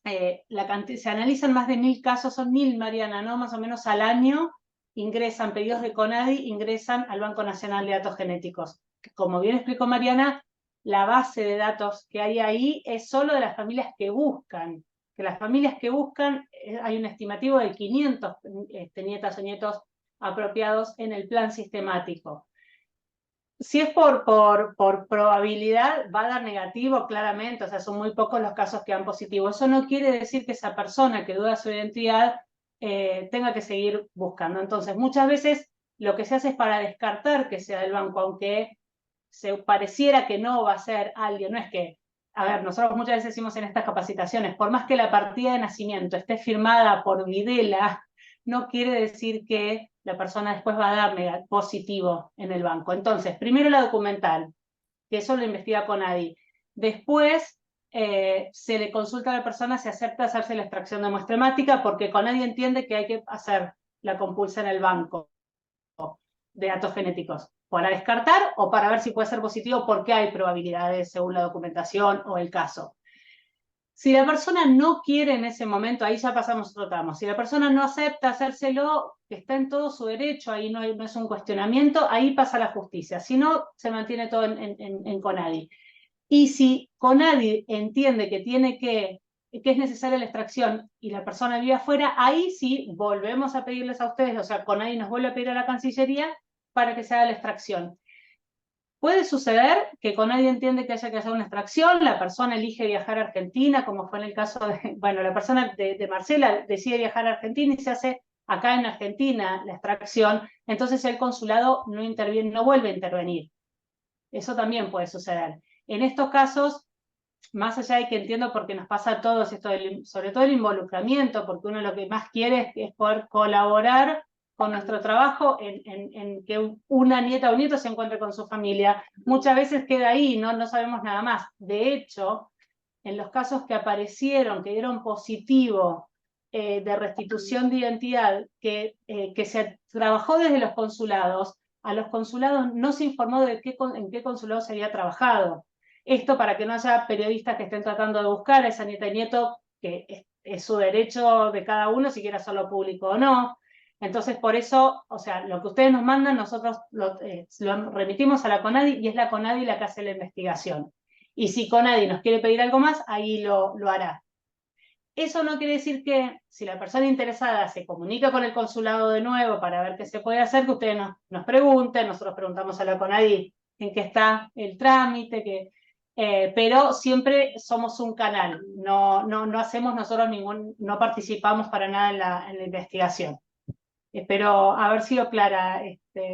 se analizan más de 1000 casos, son 1000, Mariana, ¿no? Más o menos al año ingresan pedidos de CONADI, ingresan al Banco Nacional de Datos Genéticos. Como bien explicó Mariana, la base de datos que hay ahí es solo de las familias que buscan. Que las familias que buscan, hay un estimativo de 500 nietas o nietos apropiados en el plan sistemático. Si es por probabilidad, va a dar negativo claramente, o sea, son muy pocos los casos que dan positivo. Eso no quiere decir que esa persona que duda su identidad tenga que seguir buscando. Entonces, muchas veces lo que se hace es para descartar que sea del banco, aunque se pareciera que no va a ser alguien. No es que, a ver, nosotros muchas veces decimos en estas capacitaciones, por más que la partida de nacimiento esté firmada por Videla, no quiere decir que la persona después va a dar positivo en el banco. Entonces, primero la documental, que eso lo investiga CONADI. Después se le consulta a la persona si acepta hacerse la extracción de muestra hemática, porque CONADI entiende que hay que hacer la compulsa en el banco de datos genéticos, para descartar o para ver si puede ser positivo, porque hay probabilidades según la documentación o el caso. Si la persona no quiere en ese momento, ahí ya pasamos otro tramo. Si la persona no acepta hacérselo, que está en todo su derecho, ahí no es un cuestionamiento, ahí pasa la justicia. Si no, se mantiene todo en CONADI. Y si CONADI entiende que es necesaria la extracción y la persona vive afuera, ahí sí volvemos a pedirles a ustedes, o sea, CONADI nos vuelve a pedir a la Cancillería para que se haga la extracción. Puede suceder que CONADI entiende que haya que hacer una extracción, la persona elige viajar a Argentina, como fue en el caso de, bueno, la persona de Marcela decide viajar a Argentina y se hace acá en Argentina la extracción, entonces el consulado no interviene, no vuelve a intervenir. Eso también puede suceder. En estos casos, más allá de que entiendo porque nos pasa a todos esto, sobre todo el involucramiento, porque uno lo que más quiere es poder colaborar con nuestro trabajo en que una nieta o nieto se encuentre con su familia. Muchas veces queda ahí, no sabemos nada más. De hecho, en los casos que aparecieron, que dieron positivo de restitución de identidad, que se trabajó desde los consulados, a los consulados no se informó de en qué consulado se había trabajado. Esto para que no haya periodistas que estén tratando de buscar a esa nieta y nieto, que es su derecho de cada uno, si quiere hacerlo público o no. Entonces, por eso, o sea, lo que ustedes nos mandan, nosotros lo remitimos a la CONADI y es la CONADI la que hace la investigación. Y si CONADI nos quiere pedir algo más, ahí lo hará. Eso no quiere decir que si la persona interesada se comunica con el consulado de nuevo para ver qué se puede hacer, que ustedes nos pregunten, nosotros preguntamos a la CONADI en qué está el trámite, pero siempre somos un canal, no hacemos nosotros no participamos para nada en la investigación. Espero haber sido clara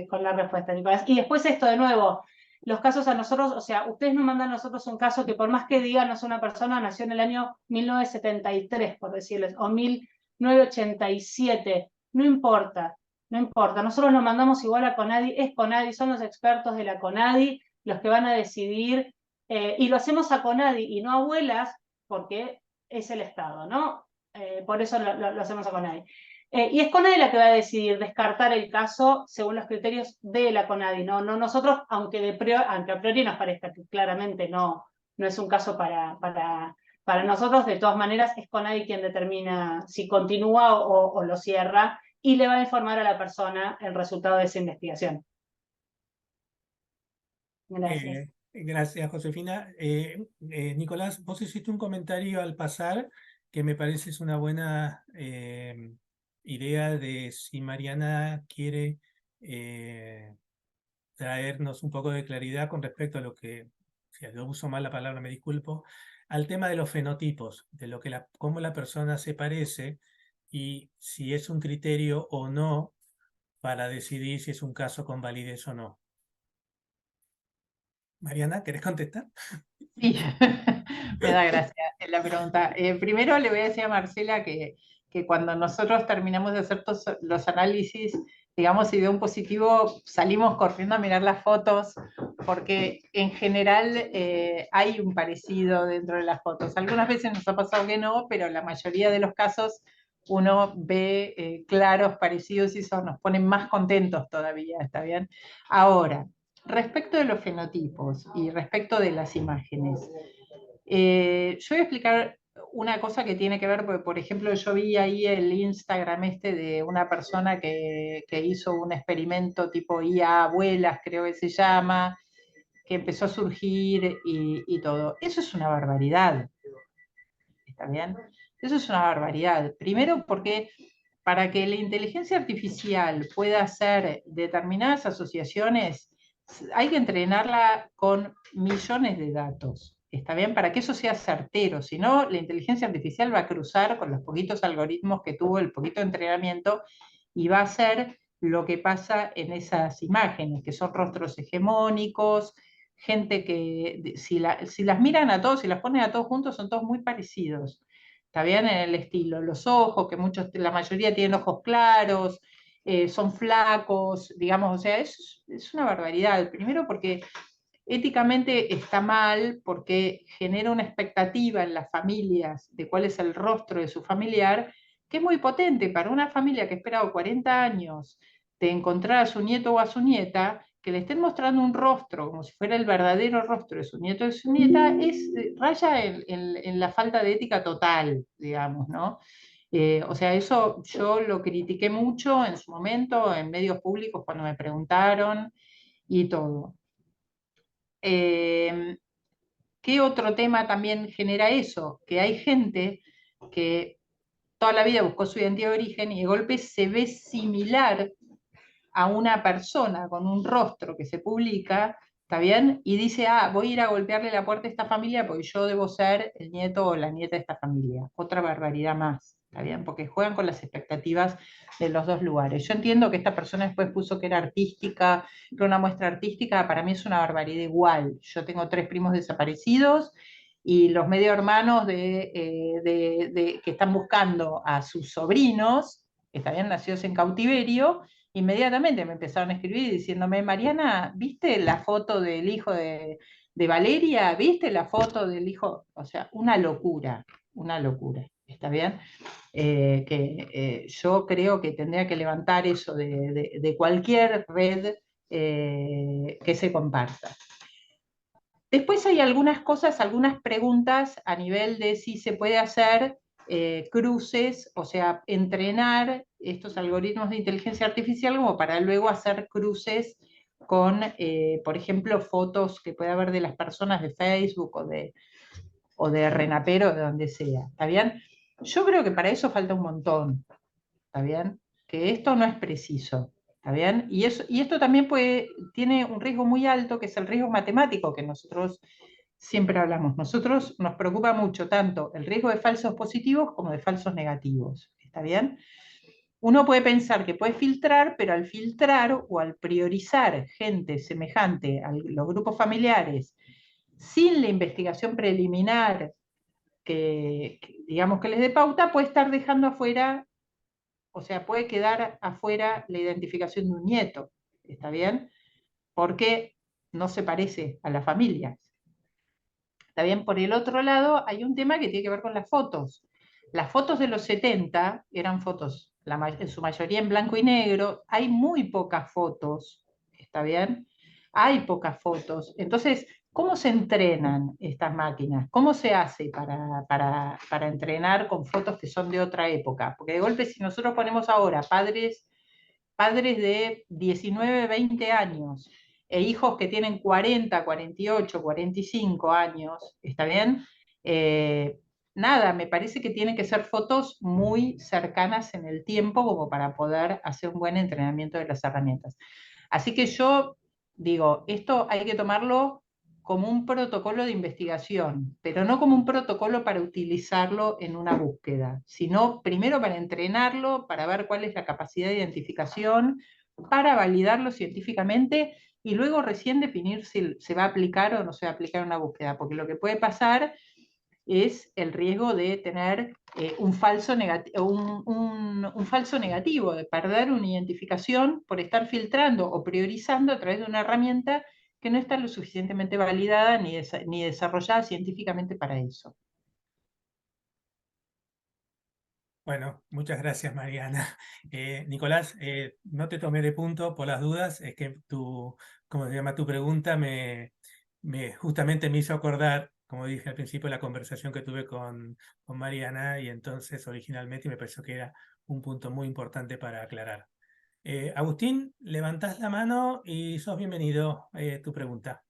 con la respuesta, Nicolás. Y después esto de nuevo, los casos a nosotros, o sea, ustedes nos mandan a nosotros un caso que por más que digan, no es una persona, nació en el año 1973, por decirles, o 1987, no importa. no importa, nosotros lo mandamos igual a CONADI, es CONADI, son los expertos de la CONADI los que van a decidir, y lo hacemos a CONADI y no a abuelas, porque es el Estado, ¿no? Por eso lo hacemos a CONADI. Y es CONADI la que va a decidir descartar el caso según los criterios de la CONADI, no nosotros, aunque a priori nos parezca que claramente no es un caso para nosotros, de todas maneras es CONADI quien determina si continúa o lo cierra, y le va a informar a la persona el resultado de esa investigación. Gracias. Gracias, Josefina. Nicolás, vos hiciste un comentario al pasar que me parece es una buena idea de si Mariana quiere traernos un poco de claridad con respecto a lo que, si yo uso mal la palabra, me disculpo, al tema de los fenotipos, de lo que cómo la persona se parece y si es un criterio o no para decidir si es un caso con validez o no. Mariana, ¿querés contestar? Sí, me da gracia la pregunta. Primero le voy a decir a Marcela que cuando nosotros terminamos de hacer todos los análisis, digamos, si dio un positivo, salimos corriendo a mirar las fotos, porque en general hay un parecido dentro de las fotos. Algunas veces nos ha pasado que no, pero la mayoría de los casos uno ve claros parecidos y eso nos pone más contentos todavía, ¿está bien? Ahora, respecto de los fenotipos y respecto de las imágenes, yo voy a explicar una cosa que tiene que ver, porque por ejemplo yo vi ahí el Instagram de una persona que hizo un experimento tipo IA Abuelas, creo que se llama, que empezó a surgir y todo. Eso es una barbaridad, ¿está bien? Eso es una barbaridad. Primero porque para que la inteligencia artificial pueda hacer determinadas asociaciones, hay que entrenarla con millones de datos, ¿está bien? Para que eso sea certero, si no, la inteligencia artificial va a cruzar con los poquitos algoritmos que tuvo, el poquito entrenamiento, y va a hacer lo que pasa en esas imágenes, que son rostros hegemónicos, gente que si las miran a todos, si las ponen a todos juntos, son todos muy parecidos. Está bien en el estilo, los ojos, que la mayoría tienen ojos claros, son flacos, digamos, o sea, es una barbaridad. Primero porque éticamente está mal, porque genera una expectativa en las familias de cuál es el rostro de su familiar, que es muy potente para una familia que ha esperado 40 años de encontrar a su nieto o a su nieta, que le estén mostrando un rostro como si fuera el verdadero rostro de su nieto o de su nieta, raya en la falta de ética total, digamos, ¿no? O sea, eso yo lo critiqué mucho en su momento en medios públicos cuando me preguntaron y todo. ¿Qué otro tema también genera eso? Que hay gente que toda la vida buscó su identidad de origen y de golpe se ve similar a una persona con un rostro que se publica, ¿está bien? Y dice, voy a ir a golpearle la puerta a esta familia porque yo debo ser el nieto o la nieta de esta familia. Otra barbaridad más, ¿está bien? Porque juegan con las expectativas de los dos lugares. Yo entiendo que esta persona después puso que era artística, que era una muestra artística, para mí es una barbaridad igual. Yo tengo 3 primos desaparecidos y los medio hermanos que están buscando a sus sobrinos, que están nacidos en cautiverio, inmediatamente me empezaron a escribir diciéndome, Mariana, ¿viste la foto del hijo de Valeria? ¿Viste la foto del hijo? O sea, una locura, ¿está bien? Yo creo que tendría que levantar eso de cualquier red que se comparta. Después hay algunas cosas, algunas preguntas a nivel de si se puede hacer cruces, o sea, entrenar estos algoritmos de inteligencia artificial como para luego hacer cruces con, por ejemplo, fotos que puede haber de las personas de Facebook o de Renapero, de donde sea, ¿está bien? Yo creo que para eso falta un montón, ¿está bien? Que esto no es preciso, ¿está bien? Y esto también tiene un riesgo muy alto, que es el riesgo matemático, que nosotros siempre hablamos. Nosotros nos preocupa mucho tanto el riesgo de falsos positivos como de falsos negativos, ¿está bien? Uno puede pensar que puede filtrar, pero al filtrar o al priorizar gente semejante a los grupos familiares sin la investigación preliminar que digamos que les dé pauta, puede estar dejando afuera o sea, puede quedar afuera la identificación de un nieto, ¿está bien? Porque no se parece a la familia. ¿Está bien? Por el otro lado, hay un tema que tiene que ver con las fotos. Las fotos de los 70 eran fotos, en su mayoría en blanco y negro. Hay muy pocas fotos, ¿está bien? Hay pocas fotos. Entonces, ¿cómo se entrenan estas máquinas? ¿Cómo se hace para entrenar con fotos que son de otra época? Porque de golpe, si nosotros ponemos ahora padres de 19, 20 años, e hijos que tienen 40, 48, 45 años, ¿está bien? Nada, me parece que tienen que ser fotos muy cercanas en el tiempo como para poder hacer un buen entrenamiento de las herramientas. Así que yo digo, esto hay que tomarlo como un protocolo de investigación, pero no como un protocolo para utilizarlo en una búsqueda, sino primero para entrenarlo, para ver cuál es la capacidad de identificación, para validarlo científicamente y luego recién definir si se va a aplicar o no se va a aplicar en una búsqueda, porque lo que puede pasar es el riesgo de tener un falso negativo, de perder una identificación por estar filtrando o priorizando a través de una herramienta que no está lo suficientemente validada ni desarrollada científicamente para eso. Bueno, muchas gracias, Mariana. Nicolás, no te tomé de punto por las dudas, es que ¿cómo se llama? Tu pregunta justamente me hizo acordar, como dije al principio, la conversación que tuve con Mariana, y entonces originalmente me pareció que era un punto muy importante para aclarar. Agustín, levantás la mano y sos bienvenido. Tu pregunta.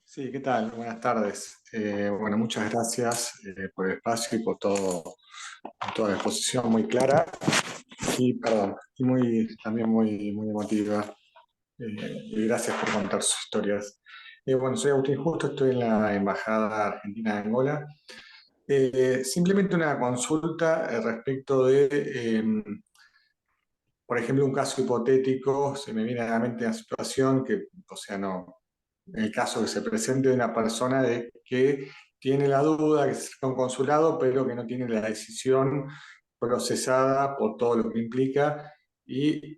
Sí, ¿qué tal? Buenas tardes. Bueno, muchas gracias por el espacio y por toda la exposición muy clara y, perdón, y también muy emotiva. Y gracias por contar sus historias. Bueno, soy Agustín Justo, estoy en la Embajada Argentina de Angola. Simplemente una consulta respecto de, por ejemplo, un caso hipotético. Se me viene a la mente una situación que, o sea, no, en el caso que se presente de una persona que tiene la duda, que se acerca a un consulado, pero que no tiene la decisión procesada por todo lo que implica y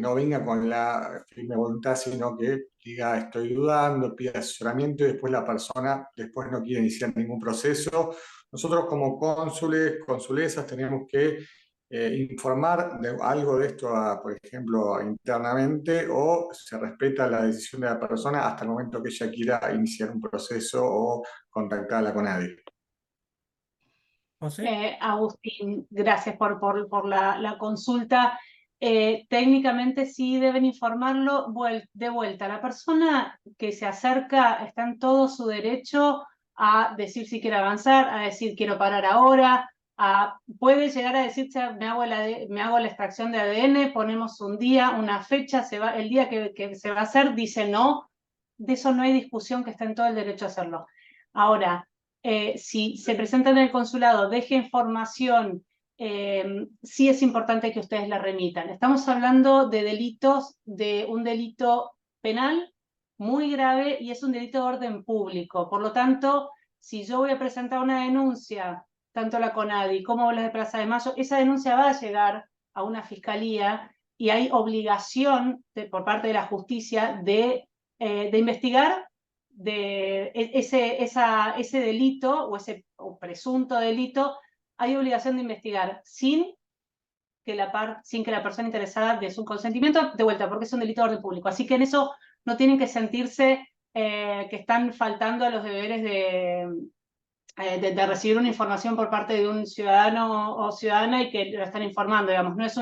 no venga con la firme voluntad, sino que diga estoy dudando, pida asesoramiento y después la persona después no quiere iniciar ningún proceso. Nosotros como cónsules, consulesas, tenemos que informar de algo de esto, por ejemplo, internamente, o se respeta la decisión de la persona hasta el momento que ella quiera iniciar un proceso o contactar a la CONADI. Agustín, gracias por la consulta. Técnicamente sí deben informarlo de vuelta. La persona que se acerca está en todo su derecho a decir si quiere avanzar, a decir quiero parar ahora, puede llegar a decirse me hago la extracción de ADN, ponemos un día, una fecha, el día que se va a hacer, dice no, de eso no hay discusión, que está en todo el derecho a hacerlo. Ahora, si se presenta en el consulado, deje información, sí es importante que ustedes la remitan. Estamos hablando de delitos, de un delito penal muy grave y es un delito de orden público. Por lo tanto, si yo voy a presentar una denuncia, tanto la CONADI como la de Plaza de Mayo, esa denuncia va a llegar a una fiscalía y hay obligación por parte de la justicia de investigar de ese delito o ese presunto delito. Hay obligación de investigar sin que la persona interesada dé su consentimiento, de vuelta, porque es un delito de orden público. Así que en eso no tienen que sentirse que están faltando a los deberes de recibir una información por parte de un ciudadano o ciudadana y que lo están informando, digamos. No es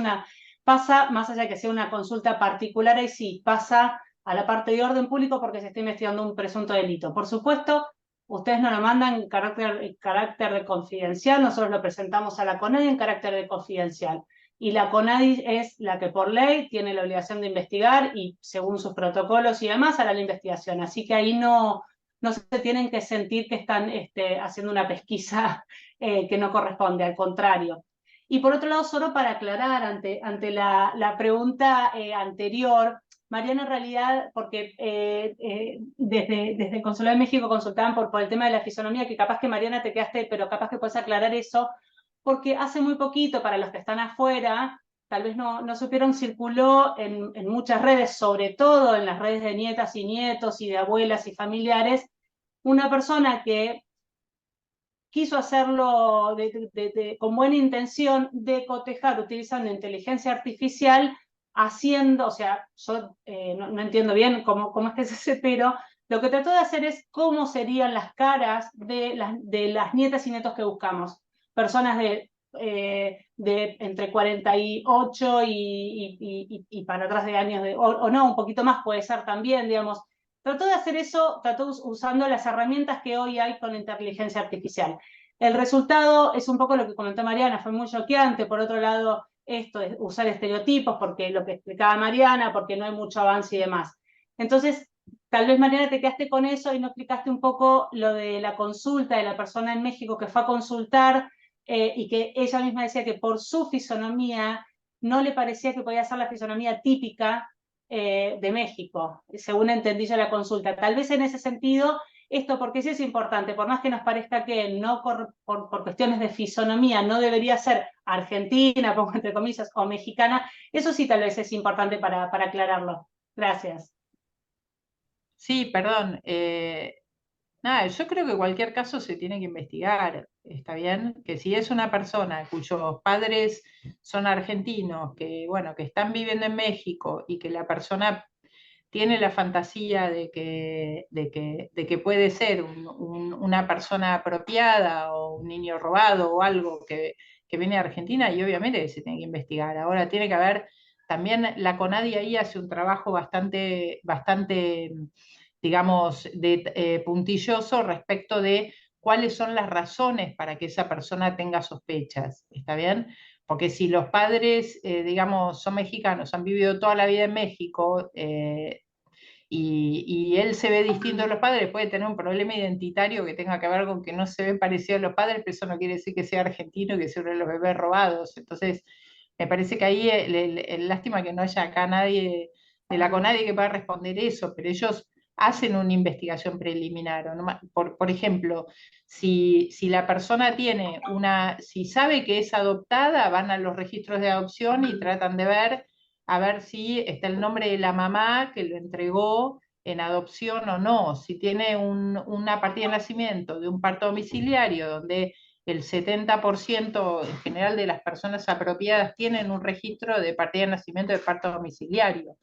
pasa, más allá de que sea una consulta particular, ahí sí, pasa a la parte de orden público porque se está investigando un presunto delito. Por supuesto, ustedes nos lo mandan en carácter de confidencial, nosotros lo presentamos a la CONADI en carácter de confidencial. Y la CONADI es la que por ley tiene la obligación de investigar y según sus protocolos y demás hará la investigación. Así que ahí no se tienen que sentir que están haciendo una pesquisa que no corresponde, al contrario. Y por otro lado, solo para aclarar ante la pregunta anterior, Mariana, en realidad, porque desde el Consulado de México consultaban por el tema de la fisonomía, que capaz que Mariana te quedaste, pero capaz que puedes aclarar eso. porque hace muy poquito, para los que están afuera, tal vez no supieron, circuló en muchas redes, sobre todo en las redes de nietas y nietos y de abuelas y familiares, una persona que quiso hacerlo con buena intención de cotejar utilizando inteligencia artificial, haciendo, o sea, yo no entiendo bien cómo es que se hace, pero lo que trató de hacer es cómo serían las caras de las nietas y nietos que buscamos. Personas de entre 48 y para atrás de años, o no, un poquito más puede ser también, digamos. Trató de hacer eso, trató usando las herramientas que hoy hay con inteligencia artificial. El resultado es un poco lo que comentó Mariana, fue muy choqueante. Por otro lado, esto es usar estereotipos, porque lo que explicaba Mariana, porque no hay mucho avance y demás. Entonces, tal vez Mariana te quedaste con eso y no explicaste un poco lo de la consulta de la persona en México que fue a consultar y que ella misma decía que por su fisonomía no le parecía que podía ser la fisonomía típica de México, según entendí yo la consulta. Tal vez en ese sentido, esto porque sí es importante, por más que nos parezca que no por cuestiones de fisonomía no debería ser argentina, pongo entre comillas, o mexicana, eso sí tal vez es importante para aclararlo. Gracias. Sí, perdón. Nada, yo creo que cualquier caso se tiene que investigar, ¿está bien? Que si es una persona cuyos padres son argentinos, que bueno, que están viviendo en México y que la persona tiene la fantasía de que puede ser una persona apropiada o un niño robado o algo que viene de Argentina, y obviamente se tiene que investigar. Ahora tiene que haber, también la CONADI ahí hace un trabajo bastante digamos, puntilloso respecto de cuáles son las razones para que esa persona tenga sospechas, ¿está bien? Porque si los padres, digamos, son mexicanos, han vivido toda la vida en México, y él se ve distinto a los padres, puede tener un problema identitario que tenga que ver con que no se ve parecido a los padres, pero eso no quiere decir que sea argentino y que sea uno de los bebés robados. Entonces, me parece que ahí, lástima que no haya acá nadie de la CONADI que pueda responder eso, pero ellos hacen una investigación preliminar. Por ejemplo, si la persona tiene si sabe que es adoptada, van a los registros de adopción y tratan de ver a ver si está el nombre de la mamá que lo entregó en adopción o no, si tiene una partida de nacimiento de un parto domiciliario, donde el 70% en general de las personas apropiadas tienen un registro de partida de nacimiento de parto domiciliario.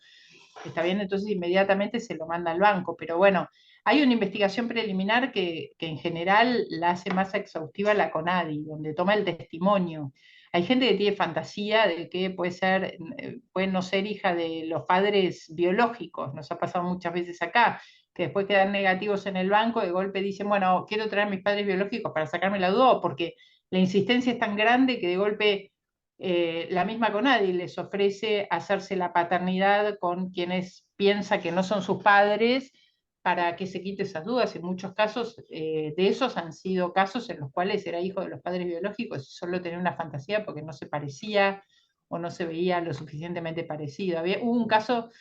Está bien, entonces inmediatamente se lo manda al banco, pero bueno, hay una investigación preliminar que en general la hace más exhaustiva la CONADI, donde toma el testimonio. Hay gente que tiene fantasía de que puede no ser hija de los padres biológicos, nos ha pasado muchas veces acá, que después quedan negativos en el banco, de golpe dicen, bueno, quiero traer a mis padres biológicos para sacarme la duda, porque la insistencia es tan grande que de golpe la misma CONADI les ofrece hacerse la paternidad con quienes piensa que no son sus padres para que se quite esas dudas. En muchos casos de esos han sido casos en los cuales era hijo de los padres biológicos y solo tenía una fantasía porque no se parecía o no se veía lo suficientemente parecido. Hubo un caso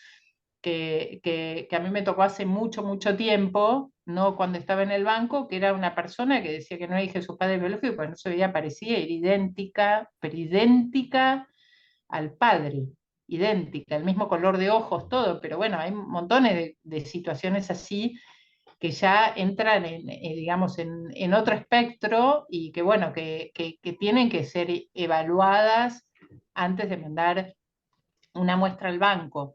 que a mí me tocó hace mucho, mucho tiempo, no cuando estaba en el banco, que era una persona que decía que no era hija de sus padres biológicos porque no se veía parecida, era idéntica, pero idéntica al padre, idéntica, el mismo color de ojos, todo, pero bueno, hay montones de situaciones así que ya entran digamos, en otro espectro y que bueno, que tienen que ser evaluadas antes de mandar una muestra al banco.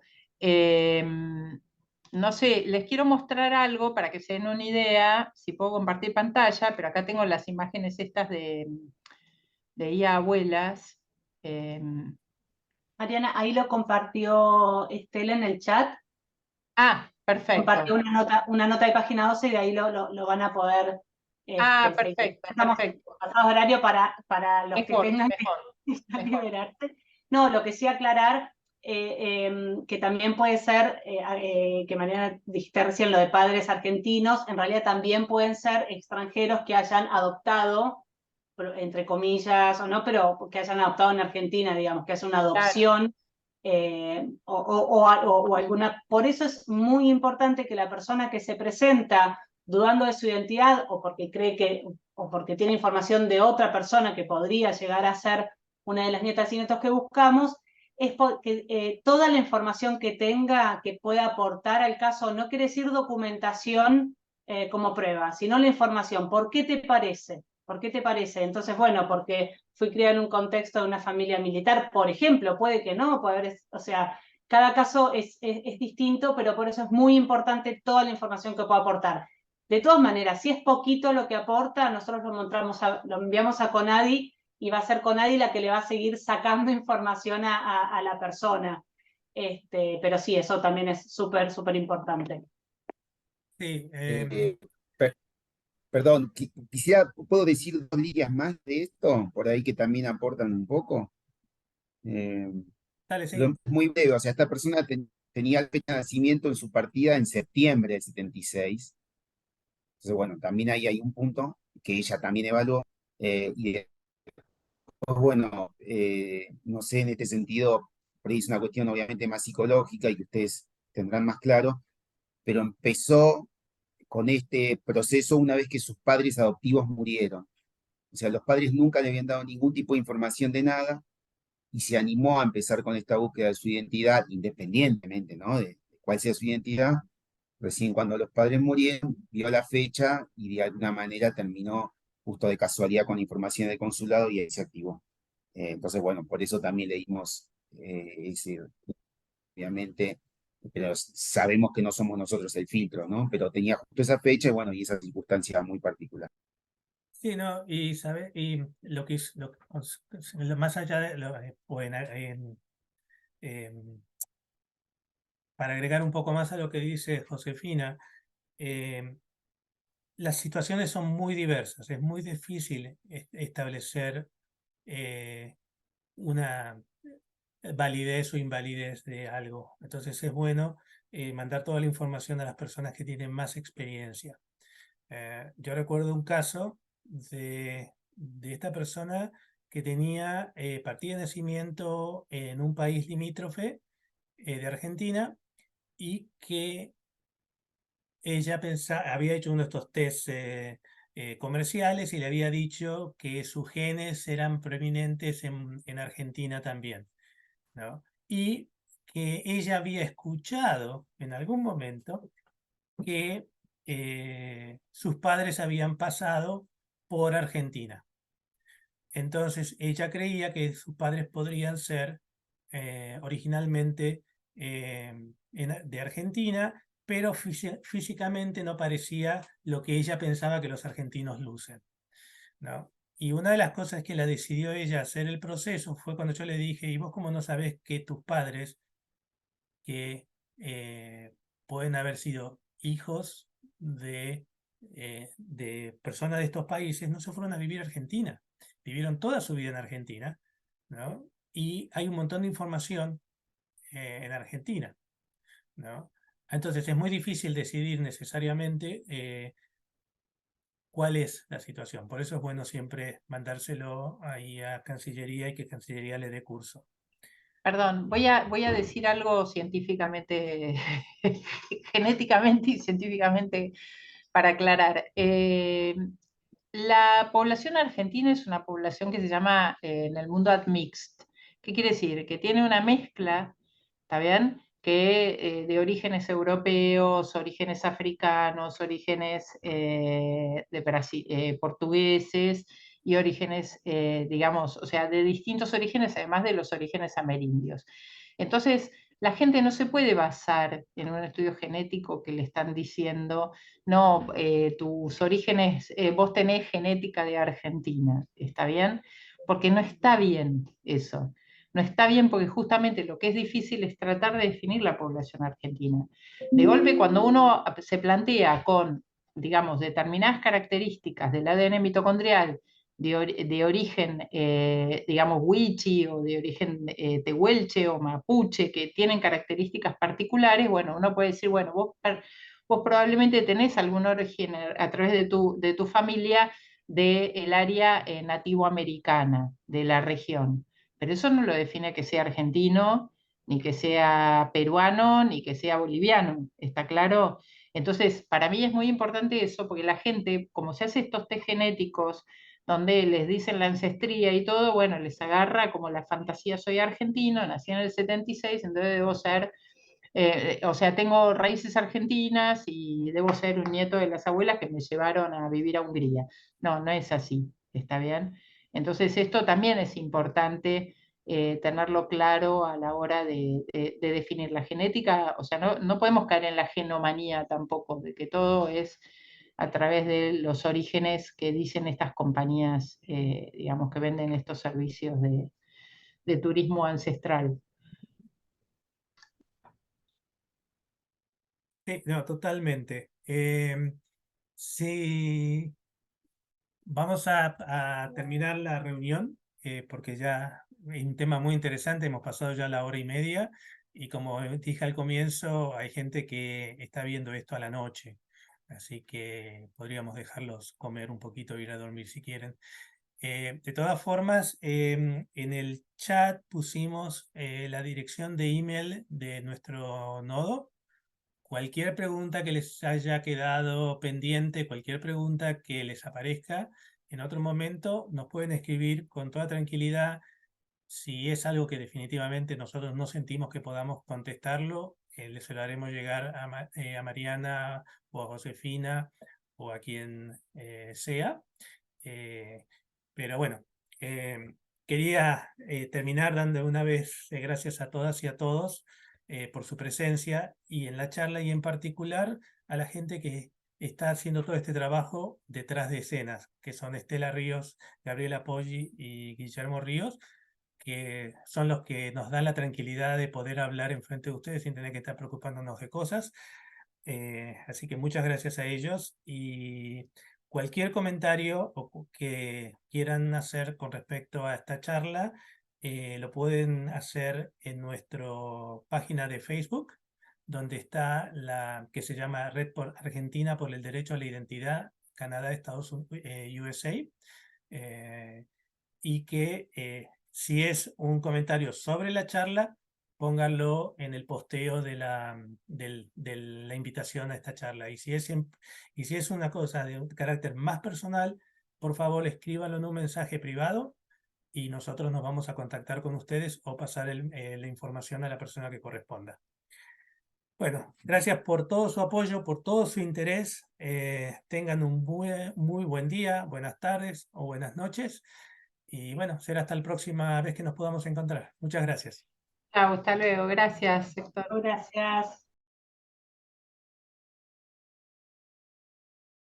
No sé, les quiero mostrar algo para que se den una idea, si puedo compartir pantalla, pero acá tengo las imágenes estas de IA Abuelas. Mariana, ahí lo compartió Estela en el chat. Perfecto. Compartió una nota de página 12 y de ahí lo van a poder perfecto, estamos perfecto. pasados horario para los Mejor, que tengan mejor. liberarse. No, lo que sí aclarar, que también puede ser, que Mariana dijiste recién lo de padres argentinos, en realidad también pueden ser extranjeros que hayan adoptado, entre comillas o no, pero que hayan adoptado en Argentina, digamos, que haya una adopción. O alguna. Por eso es muy importante que la persona que se presenta dudando de su identidad o porque cree que o porque tiene información de otra persona que podría llegar a ser una de las nietas y nietos que buscamos, es porque toda la información que tenga, que pueda aportar al caso, no quiere decir documentación como prueba, sino la información. ¿Por qué te parece? ¿Por qué te parece? Entonces, bueno, porque fui criada en un contexto de una familia militar, por ejemplo, puede que no, puede haber, o sea, cada caso es distinto, pero por eso es muy importante toda la información que pueda aportar. De todas maneras, si es poquito lo que aporta, nosotros lo enviamos a CONADI y va a ser CONADI la que le va a seguir sacando información a la persona. Pero sí, eso también es súper, súper importante. Sí, Per- Perdón, quisiera, ¿puedo decir 2 líneas más de esto? Por ahí que también aportan un poco. Eh, dale, sí. pero es muy breve, o sea, esta persona tenía fecha de nacimiento en su partida en septiembre del 76. Entonces, bueno, también ahí hay un punto que ella también evaluó. Y después, bueno, no sé, en este sentido, por ahí es una cuestión obviamente más psicológica y que ustedes tendrán más claro, pero empezó con este proceso una vez que sus padres adoptivos murieron. O sea, los padres nunca le habían dado ningún tipo de información de nada y se animó a empezar con esta búsqueda de su identidad, independientemente, ¿no? De cuál sea su identidad. Recién cuando los padres murieron, vio la fecha y de alguna manera terminó justo de casualidad con la información del consulado y ahí se activó. Entonces, bueno, por eso también le dimos obviamente, pero sabemos que no somos nosotros el filtro, ¿no? Pero tenía justo esa fecha y bueno, y esa circunstancia muy particular. Sí, no, y sabe, y lo que es más allá de para agregar un poco más a lo que dice Josefina, las situaciones son muy diversas, es muy difícil establecer una validez o invalidez de algo. Entonces es bueno mandar toda la información a las personas que tienen más experiencia. Yo recuerdo un caso de esta persona que tenía partida de nacimiento en un país limítrofe de Argentina y que ella había hecho uno de estos test comerciales y le había dicho que sus genes eran preeminentes en Argentina también, ¿no? Y que ella había escuchado en algún momento que sus padres habían pasado por Argentina. Entonces ella creía que sus padres podrían ser originalmente de Argentina, pero físicamente no parecía lo que ella pensaba que los argentinos lucen, ¿no? Y una de las cosas que la decidió ella hacer el proceso fue cuando yo le dije, ¿y vos cómo no sabés que tus padres, que pueden haber sido hijos de personas de estos países, no se fueron a vivir a Argentina? Vivieron toda su vida en Argentina, ¿no? Y hay un montón de información en Argentina, ¿no? Entonces es muy difícil decidir necesariamente cuál es la situación. Por eso es bueno siempre mandárselo ahí a Cancillería y que Cancillería le dé curso. Perdón, voy a decir algo científicamente, genéticamente y científicamente para aclarar. La población argentina es una población que se llama en el mundo admixed. ¿Qué quiere decir? Que tiene una mezcla, ¿está bien? Que de orígenes europeos, orígenes africanos, orígenes portugueses y orígenes, digamos, o sea, de distintos orígenes, además de los orígenes amerindios. Entonces, la gente no se puede basar en un estudio genético que le están diciendo, no, tus orígenes, vos tenés genética de Argentina, ¿está bien? Porque no está bien eso. No está bien porque justamente lo que es difícil es tratar de definir la población argentina. De golpe, cuando uno se plantea con, digamos, determinadas características del ADN mitocondrial de origen, digamos, wichi o de origen tehuelche o mapuche, que tienen características particulares, bueno, uno puede decir, bueno, vos probablemente tenés algún origen a través de tu familia del área nativoamericana de la región. Pero eso no lo define que sea argentino, ni que sea peruano, ni que sea boliviano. ¿Está claro? Entonces, para mí es muy importante eso, porque la gente, como se hace estos test genéticos, donde les dicen la ancestría y todo, bueno, les agarra como la fantasía, soy argentino, nací en el 76, entonces debo ser, o sea, tengo raíces argentinas y debo ser un nieto de las abuelas que me llevaron a vivir a Hungría. No, no es así, ¿está bien? Entonces esto también es importante tenerlo claro a la hora de definir la genética. O sea, no podemos caer en la genomanía tampoco, de que todo es a través de los orígenes que dicen estas compañías, digamos, que venden estos servicios de turismo ancestral. Sí, no, totalmente. Sí, vamos a terminar la reunión porque ya es un tema muy interesante, hemos pasado ya la hora y media y como dije al comienzo, hay gente que está viendo esto a la noche, así que podríamos dejarlos comer un poquito e ir a dormir si quieren. De todas formas, en el chat pusimos la dirección de email de nuestro nodo. Cualquier pregunta que les haya quedado pendiente, cualquier pregunta que les aparezca en otro momento, nos pueden escribir con toda tranquilidad. Si es algo que definitivamente nosotros no sentimos que podamos contestarlo, les lo haremos llegar a Mariana o a Josefina o a quien sea. Pero bueno, quería terminar dando una vez gracias a todas y a todos por su presencia y en la charla y en particular a la gente que está haciendo todo este trabajo detrás de escenas, que son Estela Ríos, Gabriela Poggi y Guillermo Ríos, que son los que nos dan la tranquilidad de poder hablar enfrente de ustedes sin tener que estar preocupándonos de cosas. Así que muchas gracias a ellos y cualquier comentario que quieran hacer con respecto a esta charla, lo pueden hacer en nuestra página de Facebook, donde está la que se llama Red por Argentina por el Derecho a la Identidad, Canadá, Estados Unidos, USA, y que si es un comentario sobre la charla, pónganlo en el posteo de de la invitación a esta charla. Y y si es una cosa de un carácter más personal, por favor escríbanlo en un mensaje privado y nosotros nos vamos a contactar con ustedes o pasar la información a la persona que corresponda. Bueno, gracias por todo su apoyo, por todo su interés. Tengan un muy buen día, buenas tardes o buenas noches. Y bueno, será hasta la próxima vez que nos podamos encontrar. Muchas gracias. Chao, hasta luego. Gracias, Héctor. Gracias.